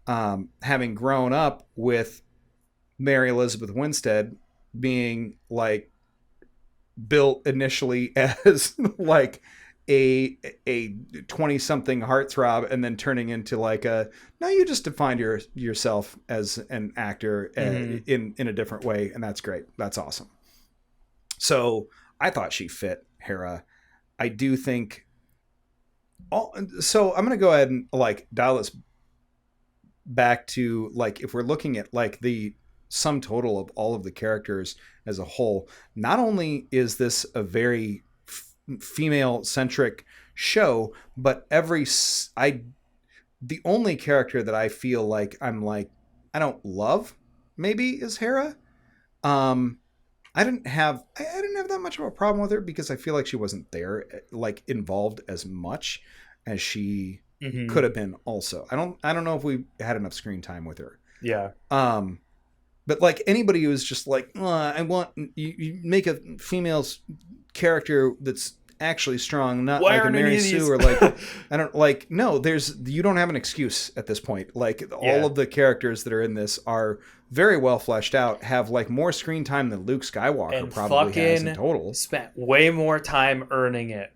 having grown up with Mary Elizabeth Winstead being built initially as a 20-something heartthrob and then turning into no, you just defined yourself as an actor in a different way, and that's great. That's awesome. So I thought she fit Hera. I do think so I'm gonna go ahead and dial this back to if we're looking at the sum total of all of the characters as a whole, not only is this a very female centric show, but the only character that I feel I don't love maybe is Hera. I didn't have that much of a problem with her because I feel like she wasn't there involved as much as she could have been also. I don't know if we had enough screen time with her. Yeah. But anybody who's just I want you make a female character that's actually strong, not Why like a aren't Mary any of Sue these- or I don't no, you don't have an excuse at this point. All of the characters that are in this are very well fleshed out, have more screen time than Luke Skywalker and probably has in total. Spent way more time earning it.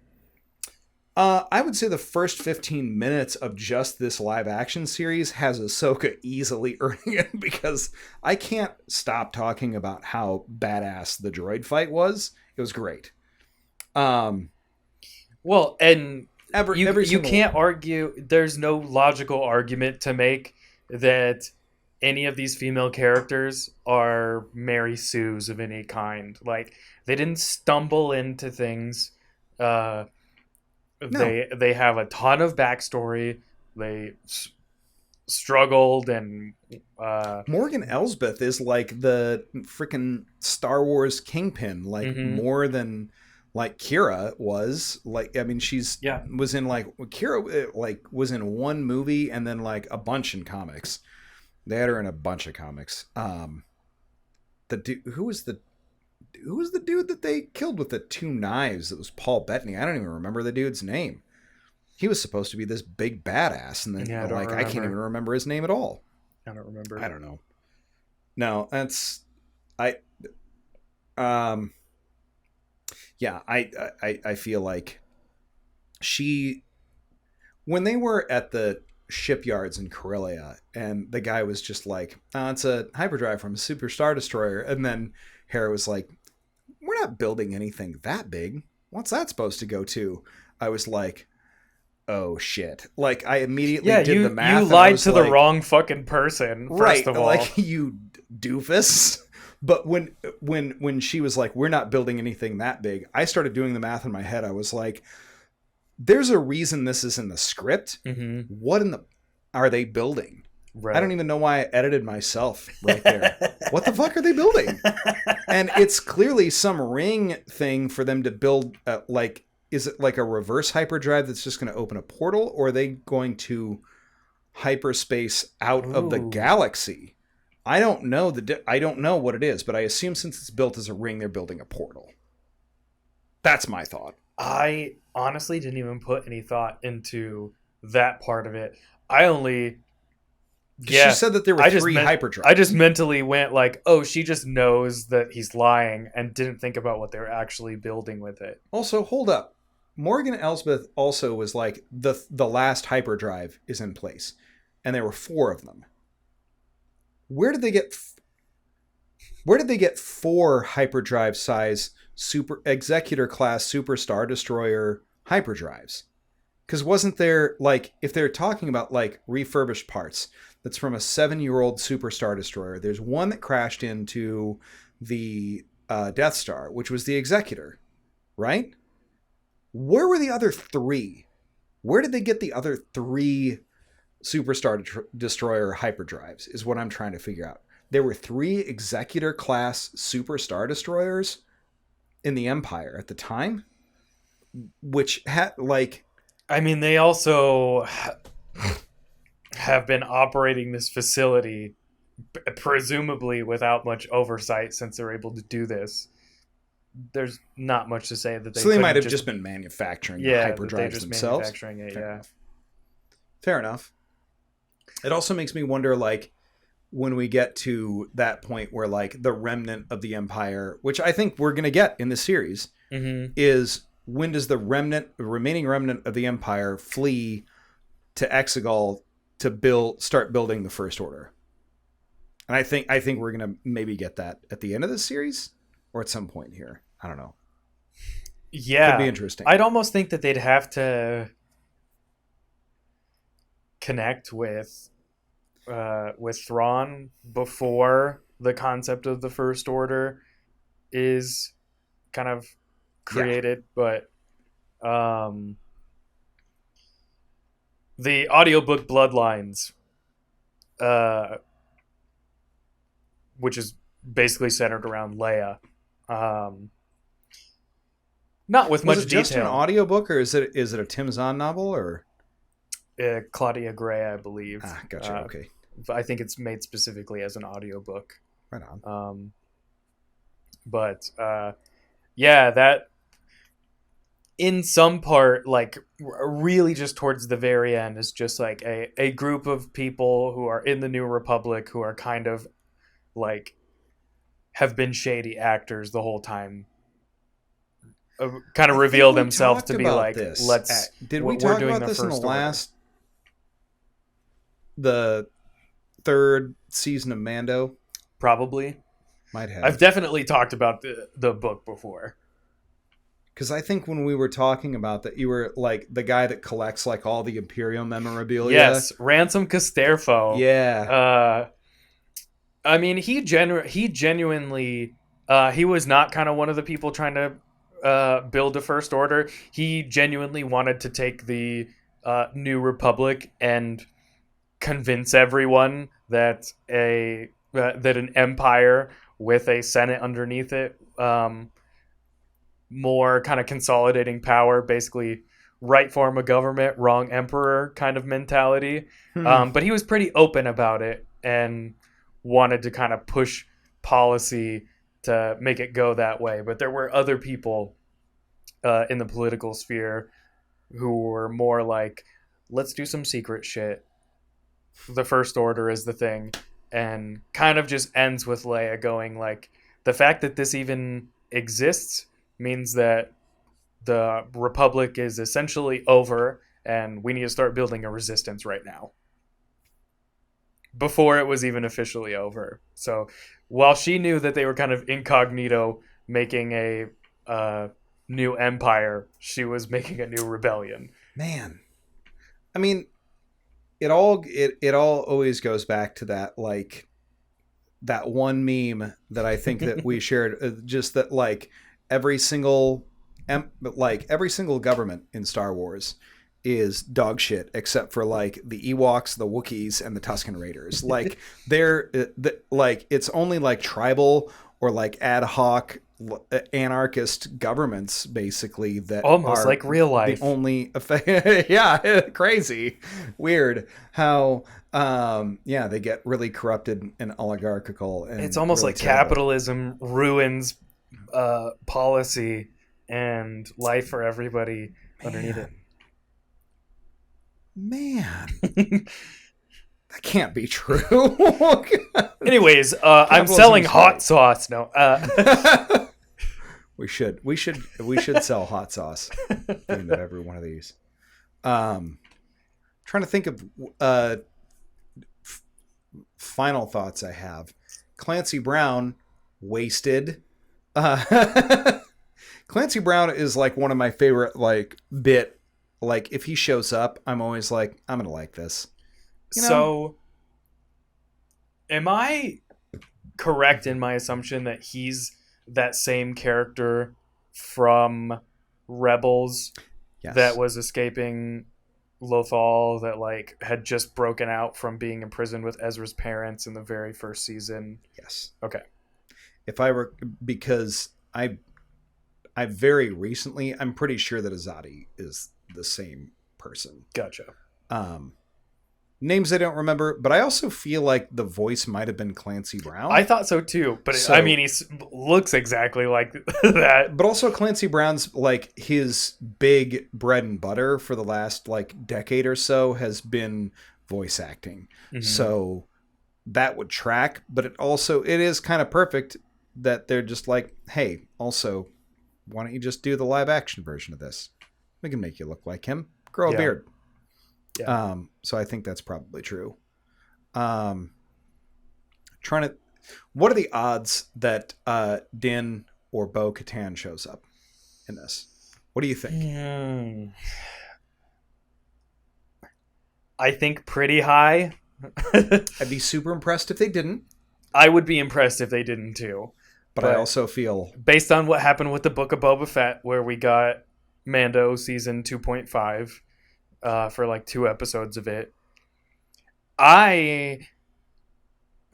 I would say the first 15 minutes of just this live action series has Ahsoka easily earning it because I can't stop talking about how badass the droid fight was. It was great. Well, and you single... can't argue. There's no logical argument to make that any of these female characters are Mary Sues of any kind. They didn't stumble into things. No. They have a ton of backstory. They struggled, and Morgan Elsbeth is the freaking Star Wars kingpin, more than Kira was. She's was in Kira was in one movie and then a bunch in comics. They had her in a bunch of comics. Who was the dude that they killed with the two knives? It was Paul Bettany. I don't even remember the dude's name. He was supposed to be this big badass, and then I can't even remember his name at all. I don't remember. I don't know. No, that's I um yeah, I feel like she when they were at the shipyards in Corellia and the guy was just like, oh, it's a hyperdrive from a super star destroyer, and then Hera was like, we're not building anything that big. What's that supposed to go to? I was like, oh shit. Like I immediately Yeah, did the math. you And I lied was to the like, wrong fucking person, first right, of all. like you doofus. But when she was like, we're not building anything that big, I started doing the math in my head. I was like, there's a reason this is in the script. Mm-hmm. What in the are they building? Right. I don't even know why I edited myself right there. What the fuck are they building? And it's clearly some ring thing for them to build. Like, is it like a reverse hyperdrive that's just going to open a portal, or are they going to hyperspace out of the Ooh. galaxy? I don't know I don't know what it is, but I assume since it's built as a ring, they're building a portal. That's my thought. I honestly didn't even put any thought into that part of it. I only... She said that there were three hyperdrives. I just mentally went like, oh, she just knows that he's lying and didn't think about what they're actually building with it. Also, hold up. Morgan Elsbeth also was like, the last hyperdrive is in place. And there were 4 of them. Where did they get 4 hyperdrive size super executor class super star destroyer hyperdrives? Because wasn't there, like, if they're talking about like refurbished parts, that's from a 7-year-old super star destroyer, there's one that crashed into the Death Star, which was the executor, right? Where were the other 3? Where did they get the other 3 superstar destroyer hyperdrives is what I'm trying to figure out. There were 3 executor class superstar destroyers in the Empire at the time, which had like, I mean, they also have been operating this facility presumably without much oversight since they're able to do this. There's not much to say that they. So they might have just been manufacturing hyperdrives themselves. Manufacturing it, Fair enough. It also makes me wonder, like, when we get to that point where, like, the remnant of the Empire, which I think we're going to get in this series, is when does the remaining remnant of the Empire flee to Exegol to start building the First Order? And I think we're going to maybe get that at the end of this series or at some point here. I don't know. Yeah. Could be interesting. I'd almost think that they'd have to connect with Thrawn before the concept of the First Order is kind of created, but the audiobook Bloodlines, which is basically centered around Leia, not with much detail. Was it just an audiobook, or is it a Tim Zahn novel, or Claudia Gray, I believe. Gotcha. Okay. I think it's made specifically as an audiobook. Right on. But yeah, that in some part, like really just towards the very end, is just like a group of people who are in the New Republic who are kind of like have been shady actors the whole time. Kind of reveal themselves to be like, did we talk about this in the 3rd season of Mando? Probably. Might have. I've definitely talked about the book before. Because I think when we were talking about that, you were like the guy that collects like all the Imperial memorabilia. Yes, Ransom Casterfo. Yeah. I mean, he genuinely, he was not kind of one of the people trying to build a First Order. He genuinely wanted to take the New Republic and convince everyone that an empire with a Senate underneath it, more kind of consolidating power, basically right form of government, wrong emperor kind of mentality. But he was pretty open about it and wanted to kind of push policy to make it go that way. But there were other people in the political sphere who were more like, let's do some secret shit. The First Order is the thing. and kind of just ends with Leia going like, the fact that this even exists means that the Republic is essentially over and we need to start building a resistance right now, before it was even officially over. So while she knew that they were kind of incognito making a new empire, she was making a new rebellion. Man, I mean, it all always goes back to that, like, that one meme that I think that we shared, just that like every single government in Star Wars is dog shit except for like the Ewoks, the Wookiees, and the Tusken Raiders. Like like it's only like tribal or like ad hoc anarchist governments basically that almost are like real life. The only effect. Yeah, crazy, weird how they get really corrupted and oligarchical. And it's almost really like terrible. Capitalism ruins policy and life for everybody underneath it. Man, that can't be true. Anyways, I'm selling hot sauce. No, we should sell hot sauce at the end of every one of these. Trying to think of final thoughts I have. Clancy Brown, wasted. Clancy Brown is like one of my favorite like bit. Like if he shows up, I'm always like, I'm gonna like this. You know? So, am I correct in my assumption that he's that same character from Rebels that was escaping Lothal, that like had just broken out from being imprisoned with Ezra's parents in the very first season? Yes. Okay. If I were, because I very recently, I'm pretty sure that Azadi is the same person. Gotcha. Names I don't remember, but I also feel like the voice might have been Clancy Brown. I thought so too, but I mean, he looks exactly like that. But also Clancy Brown's like his big bread and butter for the last like decade or so has been voice acting. Mm-hmm. So that would track, but it is kind of perfect that they're just like, hey, also, why don't you just do the live action version of this? We can make you look like him. Grow a beard. Yeah. So I think that's probably true. What are the odds that Din or Bo-Katan shows up in this? What do you think? I think pretty high. I'd be super impressed if they didn't. I would be impressed if they didn't too. But I also feel, based on what happened with the Book of Boba Fett, where we got Mando season 2.5 for like 2 episodes of it, I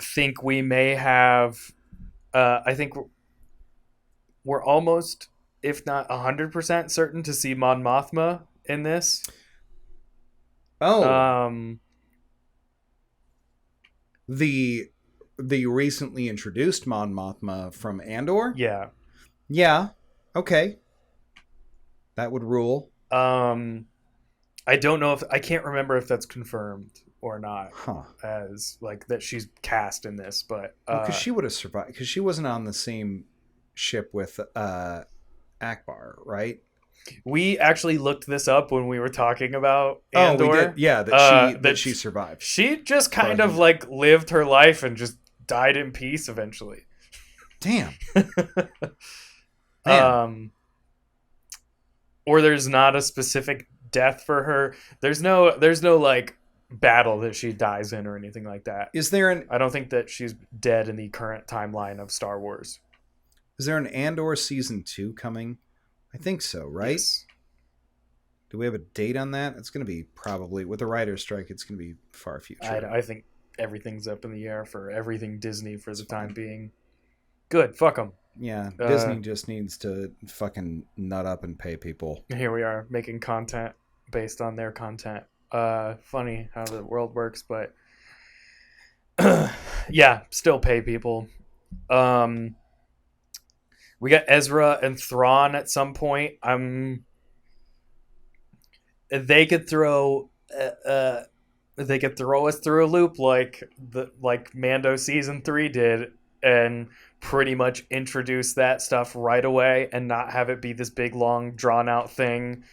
think we may have I think we're almost, if not 100% certain to see Mon Mothma in this. The recently introduced Mon Mothma from Andor? Yeah. Okay. That would rule. I don't know I can't remember if that's confirmed or not. As like that she's cast in this, but because she would have survived, because she wasn't on the same ship with Akbar, right? We actually looked this up when we were talking about Andor. Oh, we did. Yeah, that she survived. She just kind of like lived her life and just died in peace eventually. Damn. Or there's not a specific death for her. There's no like battle that she dies in or anything like that. I don't think that she's dead in the current timeline of Star Wars. Is there an Andor season 2 coming? I think so, right? Yes. Do we have a date on that? It's going to be probably, with the writer's strike, it's going to be far future. I think everything's up in the air for everything Disney for the time being. Good, fuck them. Yeah, Disney just needs to fucking nut up and pay people. Here we are making content based on their content. Funny how the world works, but yeah, still pay people. We got Ezra and Thrawn at some point. They could throw they could throw us through a loop like Mando season 3 did, and pretty much introduce that stuff right away and not have it be this big long drawn out thing.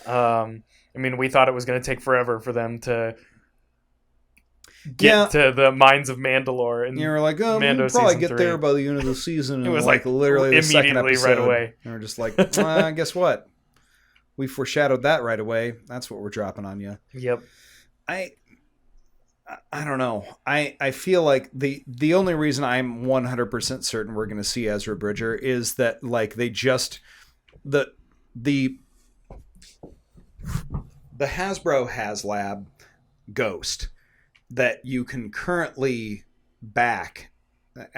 I mean, we thought it was going to take forever for them to get to the mines of Mandalore, and you were like, oh, Mando we'll probably get 3. there by the end of the season. It was like literally the second immediately episode, right away. And we're just like, guess what? We foreshadowed that right away. That's what we're dropping on you. Yep. I don't know. I feel like the only reason I'm 100% certain we're going to see Ezra Bridger is that like they just the Hasbro HasLab Ghost that you can currently back,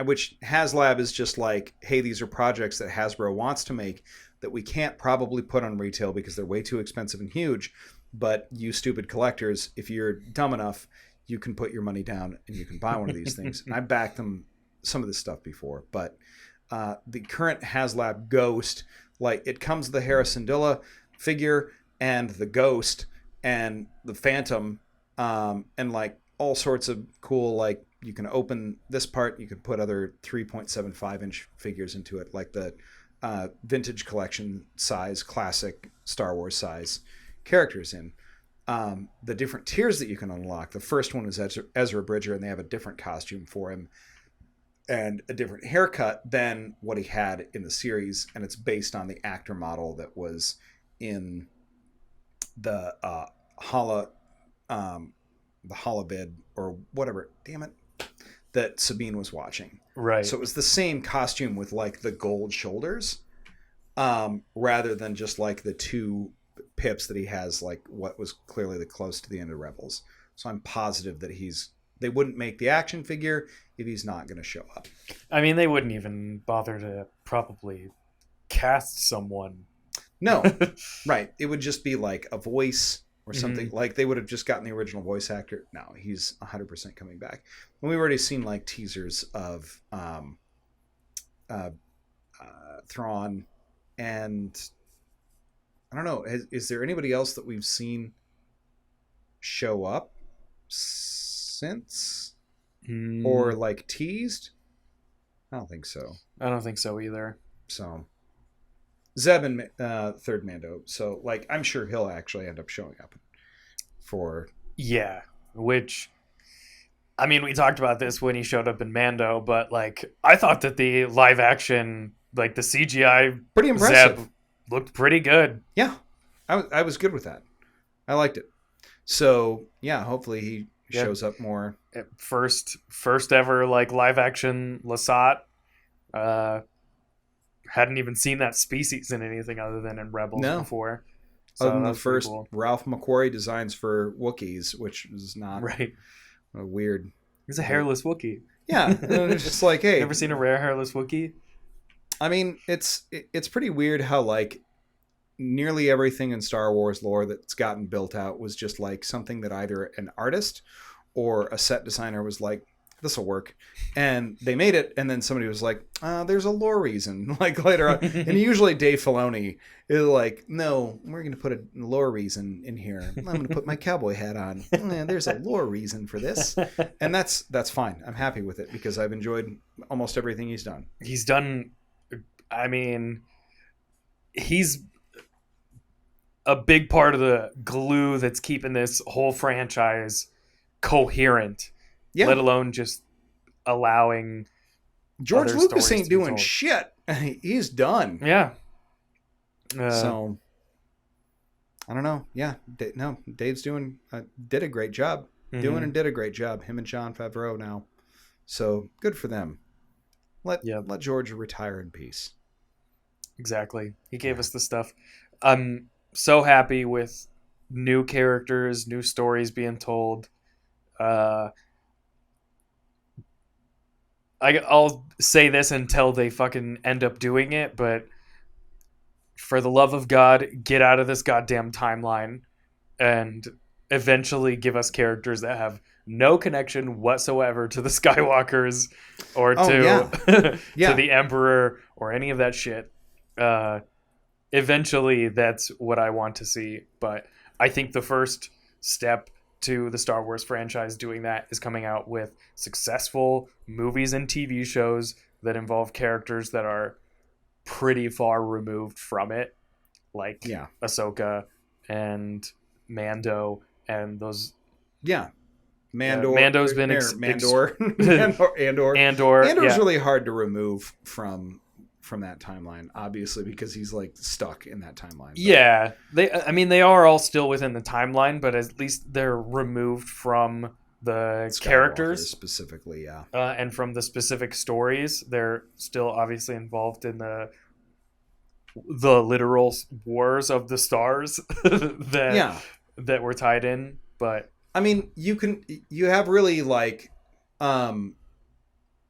which HasLab is just like, hey, these are projects that Hasbro wants to make that we can't probably put on retail because they're way too expensive and huge. But you stupid collectors, if you're dumb enough, you can put your money down and you can buy one of these things. And I backed them some of this stuff before, but the current HasLab Ghost, like it comes with the Harrison Dilla figure and the Ghost and the Phantom, and like all sorts of cool, like you can open this part, you can put other 3.75 inch figures into it, like the vintage collection size, classic Star Wars size characters in. The different tiers that you can unlock. The first one is Ezra Bridger, and they have a different costume for him and a different haircut than what he had in the series, and it's based on the actor model that was in the holobid or whatever, damn it, that Sabine was watching. Right. So it was the same costume with like the gold shoulders, rather than just like the two pips that he has, like what was clearly the close to the end of Rebels. So I'm positive that they wouldn't make the action figure if he's not going to show up. I mean, they wouldn't even bother to probably cast someone. No, right. It would just be like a voice or something. Mm-hmm. Like they would have just gotten the original voice actor. No, he's 100% coming back. And we've already seen like teasers of Thrawn, and I don't know. Is there anybody else that we've seen show up since or like teased? I don't think so. I don't think so either. So Zeb and third Mando. So like I'm sure he'll actually end up showing up for. Yeah, which I mean, we talked about this when he showed up in Mando, but like I thought that the live action, like the CGI, pretty impressive. Zeb looked pretty good. Yeah, I was good with that. I liked it. So yeah, hopefully he shows up more. First ever like live action Lasat. Hadn't even seen that species in anything other than in Rebels before. So other than the first cool. Ralph McQuarrie designs for Wookiees, which is not right. Weird. He's a hairless Wookiee. Yeah, and it's just like, hey, ever seen a rare hairless Wookiee? I mean, it's pretty weird how like nearly everything in Star Wars lore that's gotten built out was just like something that either an artist or a set designer was like, this will work, and they made it, and then somebody was like, there's a lore reason, like later on. And usually Dave Filoni is like, no, we're going to put a lore reason in here. I'm going to put my cowboy hat on. There's a lore reason for this, and that's fine. I'm happy with it because I've enjoyed almost everything he's done. He's done. I mean, he's a big part of the glue that's keeping this whole franchise coherent. Yeah. Let alone just allowing George Lucas ain't doing shit. He's done. Yeah. So I don't know. Yeah. Dave's did a great job. Mm-hmm. Did a great job. Him and Jon Favreau now. So good for them. Let George retire in peace. Exactly. He gave us the stuff. I'm so happy with new characters, new stories being told. I'll say this until they fucking end up doing it, but for the love of God, get out of this goddamn timeline and eventually give us characters that have no connection whatsoever to the Skywalkers or to the Emperor or any of that shit. Eventually, that's what I want to see. But I think the first step to the Star Wars franchise doing that is coming out with successful movies and TV shows that involve characters that are pretty far removed from it, like Ahsoka and Mando and those. Yeah. Mando's been Mandor. Andor's really hard to remove from that timeline, obviously, because he's like stuck in that timeline. Yeah, they are all still within the timeline, but at least they're removed from the Skywalker characters specifically, and from the specific stories. They're still obviously involved in the literal wars of the stars that were tied in. But I mean, you have really like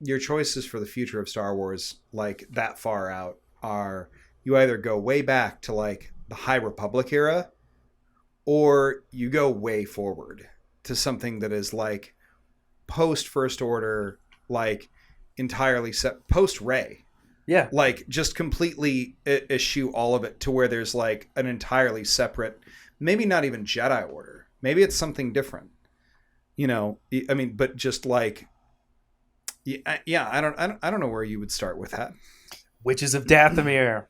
your choices for the future of Star Wars, like that far out, are you either go way back to like the High Republic era, or you go way forward to something that is like post First Order, like entirely set post Rey. Yeah. Like just completely eschew all of it to where there's like an entirely separate, maybe not even Jedi Order. Maybe it's something different. You know, I mean, but just like, yeah, I don't know where you would start with that. Witches of Dathomir.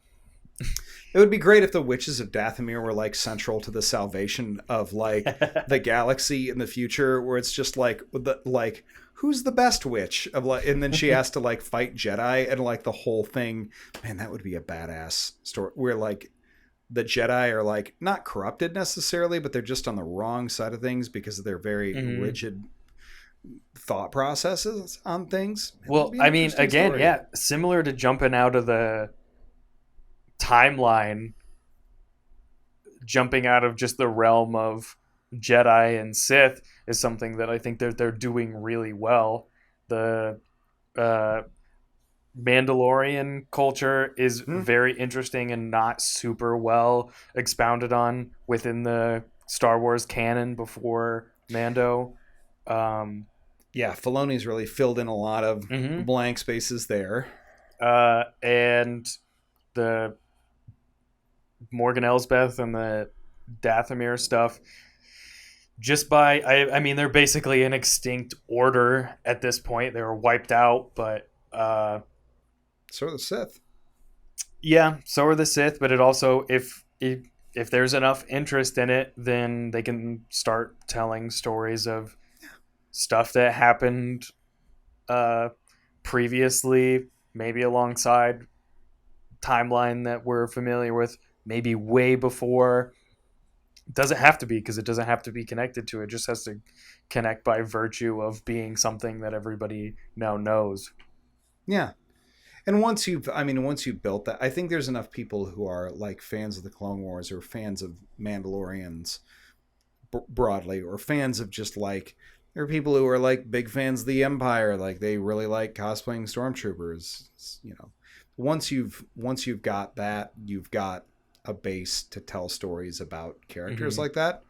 It would be great if the Witches of Dathomir were like central to the salvation of like the galaxy in the future, where it's just like who's the best witch of like, and then she has to like fight Jedi and like the whole thing. Man, that would be a badass story. Where like the Jedi are like not corrupted necessarily, but they're just on the wrong side of things because of their very rigid thought processes on things. Well, I mean, again, story. Yeah, similar to jumping out of the timeline, jumping out of just the realm of Jedi and Sith is something that I think they're doing really well. The Mandalorian culture is very interesting and not super well expounded on within the Star Wars canon before Mando. Yeah, Filoni's really filled in a lot of blank spaces there. And the Morgan Elsbeth and the Dathomir stuff, just by, I mean, they're basically an extinct order at this point. They were wiped out, but... so are the Sith. Yeah, so are the Sith, but it also, if there's enough interest in it, then they can start telling stories of stuff that happened previously, maybe alongside timeline that we're familiar with, maybe way before. It doesn't have to be, because it doesn't have to be connected to it. It just has to connect by virtue of being something that everybody now knows. Yeah. And once you've built that, I think there's enough people who are like fans of the Clone Wars or fans of Mandalorians broadly, or fans of just like, there are people who are like big fans of the Empire, like they really like cosplaying stormtroopers. You know, once you've got that, you've got a base to tell stories about characters like that.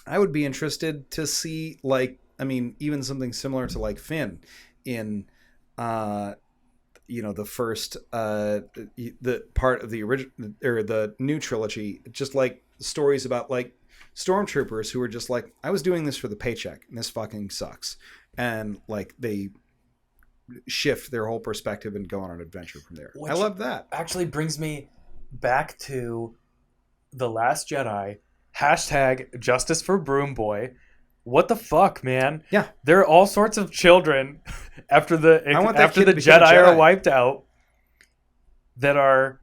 I would be interested to see, like, I mean, even something similar to like Finn in, the first, the part of the original or the new trilogy, just like stories about like stormtroopers who were just like, I was doing this for the paycheck and this fucking sucks, and like they shift their whole perspective and go on an adventure from there. Which I love that. Actually brings me back to The Last Jedi, #Justice for Broom Boy. What the fuck, man? Yeah, there are all sorts of children after the Jedi are wiped out that are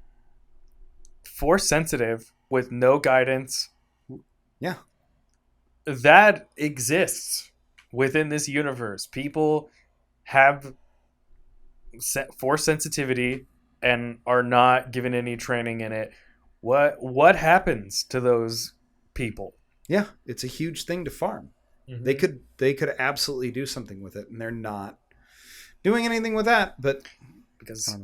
force sensitive with no guidance. Yeah. That exists within this universe. People have force sensitivity and are not given any training in it. What happens to those people? Yeah, it's a huge thing to farm. They could absolutely do something with it, and they're not doing anything with that, but because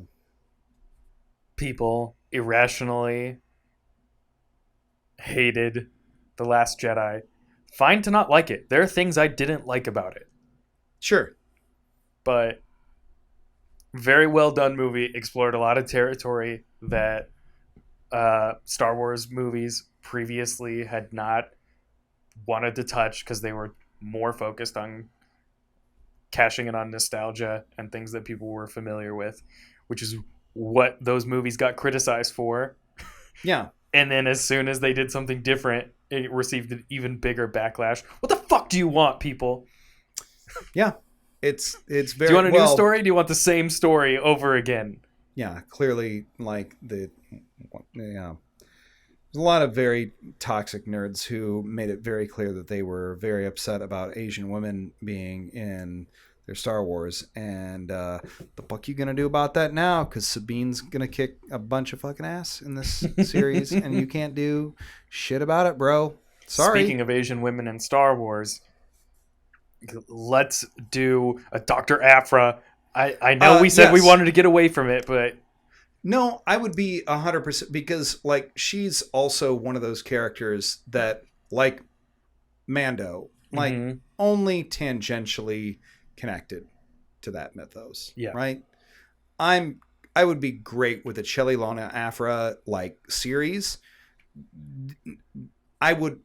people irrationally hated The Last Jedi. Fine to not like it. There are things I didn't like about it. Sure. But very well done movie. Explored a lot of territory that Star Wars movies previously had not wanted to touch because they were more focused on cashing in on nostalgia and things that people were familiar with, which is what those movies got criticized for. Yeah. And then as soon as they did something different, it received an even bigger backlash. What the fuck do you want, people? Yeah. It's very. Do you want a new story? Do you want the same story over again? Yeah, clearly, like there's a lot of very toxic nerds who made it very clear that they were very upset about Asian women being in their Star Wars, and the fuck you gonna do about that now? Because Sabine's gonna kick a bunch of fucking ass in this series, and you can't do shit about it, bro. Sorry. Speaking of Asian women in Star Wars, let's do a Dr. Aphra. I know we said we wanted to get away from it, but no, I would be 100% because like she's also one of those characters that like Mando, like only tangentially connected to that mythos. Yeah. Right. I would be great with a Chelilona Aphra like series. I would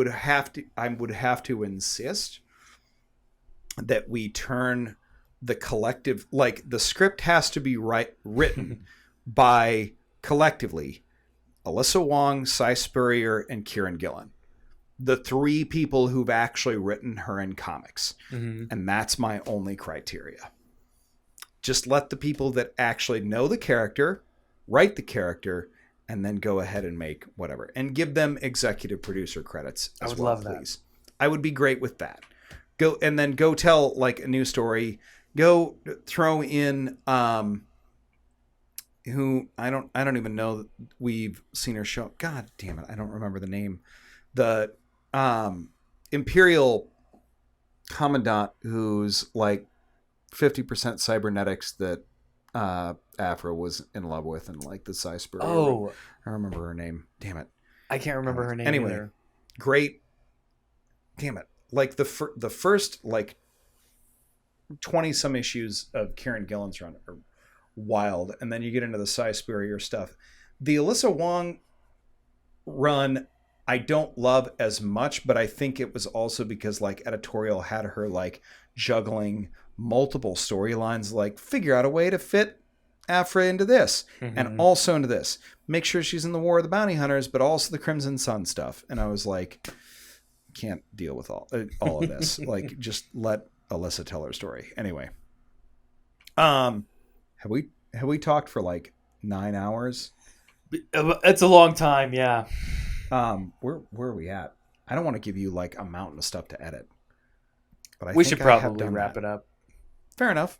have to insist that we turn the collective, like the script has to be written by collectively Alyssa Wong, Cy Spurrier, and Kieran Gillen, the three people who've actually written her in comics. And that's my only criteria. Just let the people that actually know the character write the character, and then go ahead and make whatever, and give them executive producer credits as well, please. I would be great with that. Go tell like a new story. Go throw in who I don't even know that we've seen her show. God damn it, I don't remember the name. The Imperial Commandant who's like 50% cybernetics that Aphra was in love with, and like the Cy Spurrier. Oh, I remember her name. Damn it, I can't remember her name. Anyway, either. Great. Damn it, like the first like 20 some issues of Kieran Gillen's run are wild, and then you get into the Cy Spurrier stuff. The Alyssa Wong run I don't love as much, but I think it was also because like editorial had her like juggling multiple storylines, like figure out a way to fit Aphra into this and also into this. Make sure she's in the War of the Bounty Hunters, but also the Crimson Sun stuff. And I was like, can't deal with all of this. Like, just let Alyssa tell her story. Anyway, have we talked for like 9 hours? It's a long time, yeah. Where are we at? I don't want to give you like a mountain of stuff to edit, but we should probably wrap it up. Fair enough.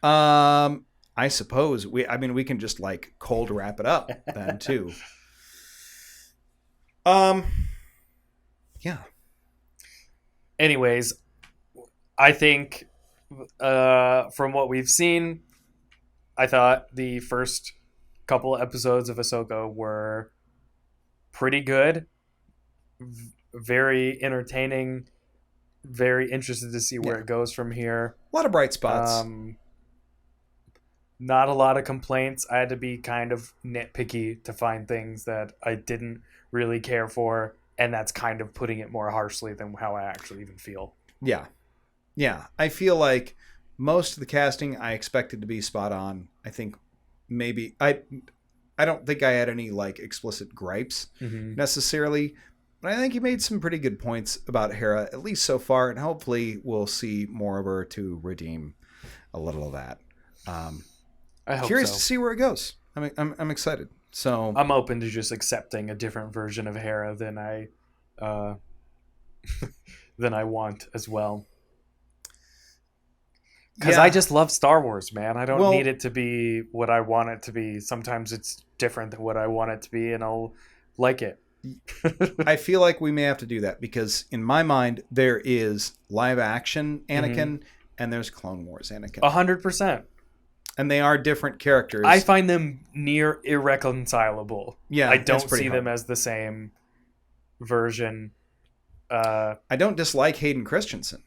I suppose we can just like cold wrap it up then too. Yeah. Anyways, I think from what we've seen, I thought the first couple episodes of Ahsoka were pretty good, very entertaining, very interested to see where it goes from here. A lot of bright spots. Not a lot of complaints. I had to be kind of nitpicky to find things that I didn't really care for, and that's kind of putting it more harshly than how I actually even feel. Yeah. I feel like most of the casting I expected to be spot on. I think maybe I don't think I had any like explicit gripes necessarily, but I think you made some pretty good points about Hera, at least so far, and hopefully we'll see more of her to redeem a little of that. I hope curious so. to see where it goes. I'm excited. So I'm open to just accepting a different version of Hera than I want as well. Because I just love Star Wars, man. I don't need it to be what I want it to be. Sometimes it's different than what I want it to be, and I'll like it. I feel like we may have to do that, because in my mind, there is live action Anakin and there's Clone Wars Anakin. 100%. And they are different characters. I find them near irreconcilable. Yeah, I don't see them as the same version. I don't dislike Hayden Christensen.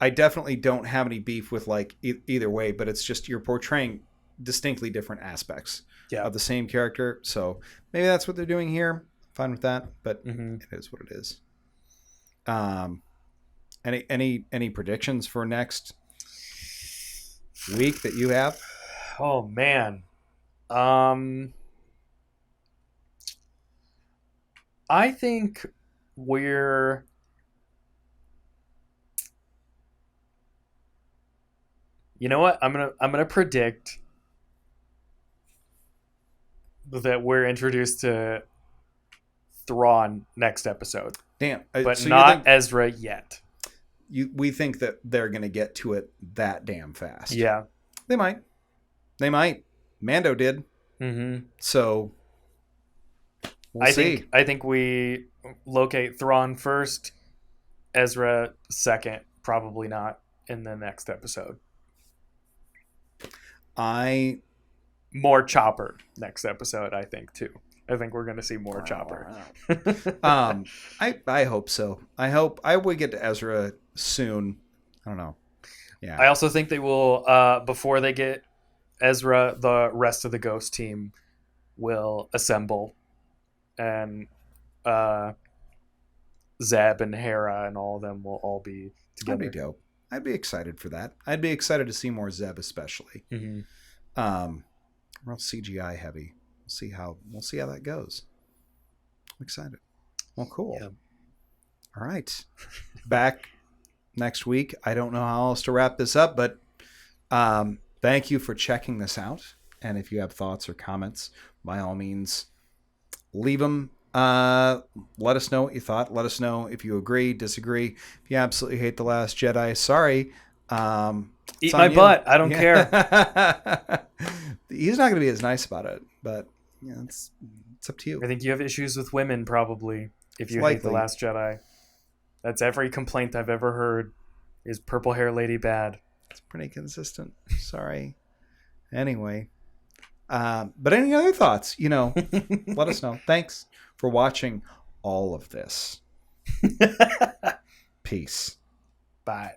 I definitely don't have any beef with like either way, but it's just you're portraying distinctly different aspects Yeah. of the same character. So maybe that's what they're doing here. Fine with that, but Mhm. it is what it is. Any predictions for next week that you have? Oh man. I think we're You know what? I'm gonna predict that we're introduced to Thrawn next episode, Damn. but So not Ezra yet. we think that they're going to get to it that damn fast. Yeah. They might. Mando did. Mm-hmm. So we'll see. I think we locate Thrawn first, Ezra second, probably not in the next episode. More Chopper next episode, I think, too. I think we're going to see more Chopper. I hope so. I hope I would get to Ezra soon. I don't know. Yeah. I also think they will, before they get Ezra, the rest of the Ghost team will assemble, and Zeb and Hera and all of them will all be together. That'd be dope. I'd be excited for that. I'd be excited to see more Zeb, especially. Mm-hmm. Real CGI heavy. We'll see how that goes. I'm excited. Well, cool. Yeah. All right. Back next week. I don't know how else to wrap this up, but thank you for checking this out. And if you have thoughts or comments, by all means, leave them. Let us know what you thought. Let us know if you agree, disagree. If you absolutely hate The Last Jedi, sorry. Eat my butt. I don't care. He's not going to be as nice about it, but yeah, it's up to you. I think you have issues with women, probably, if you hate The Last Jedi. That's every complaint I've ever heard is purple hair lady bad. It's pretty consistent. Sorry. Anyway. But any other thoughts, let us know. Thanks for watching all of this. Peace. Bye.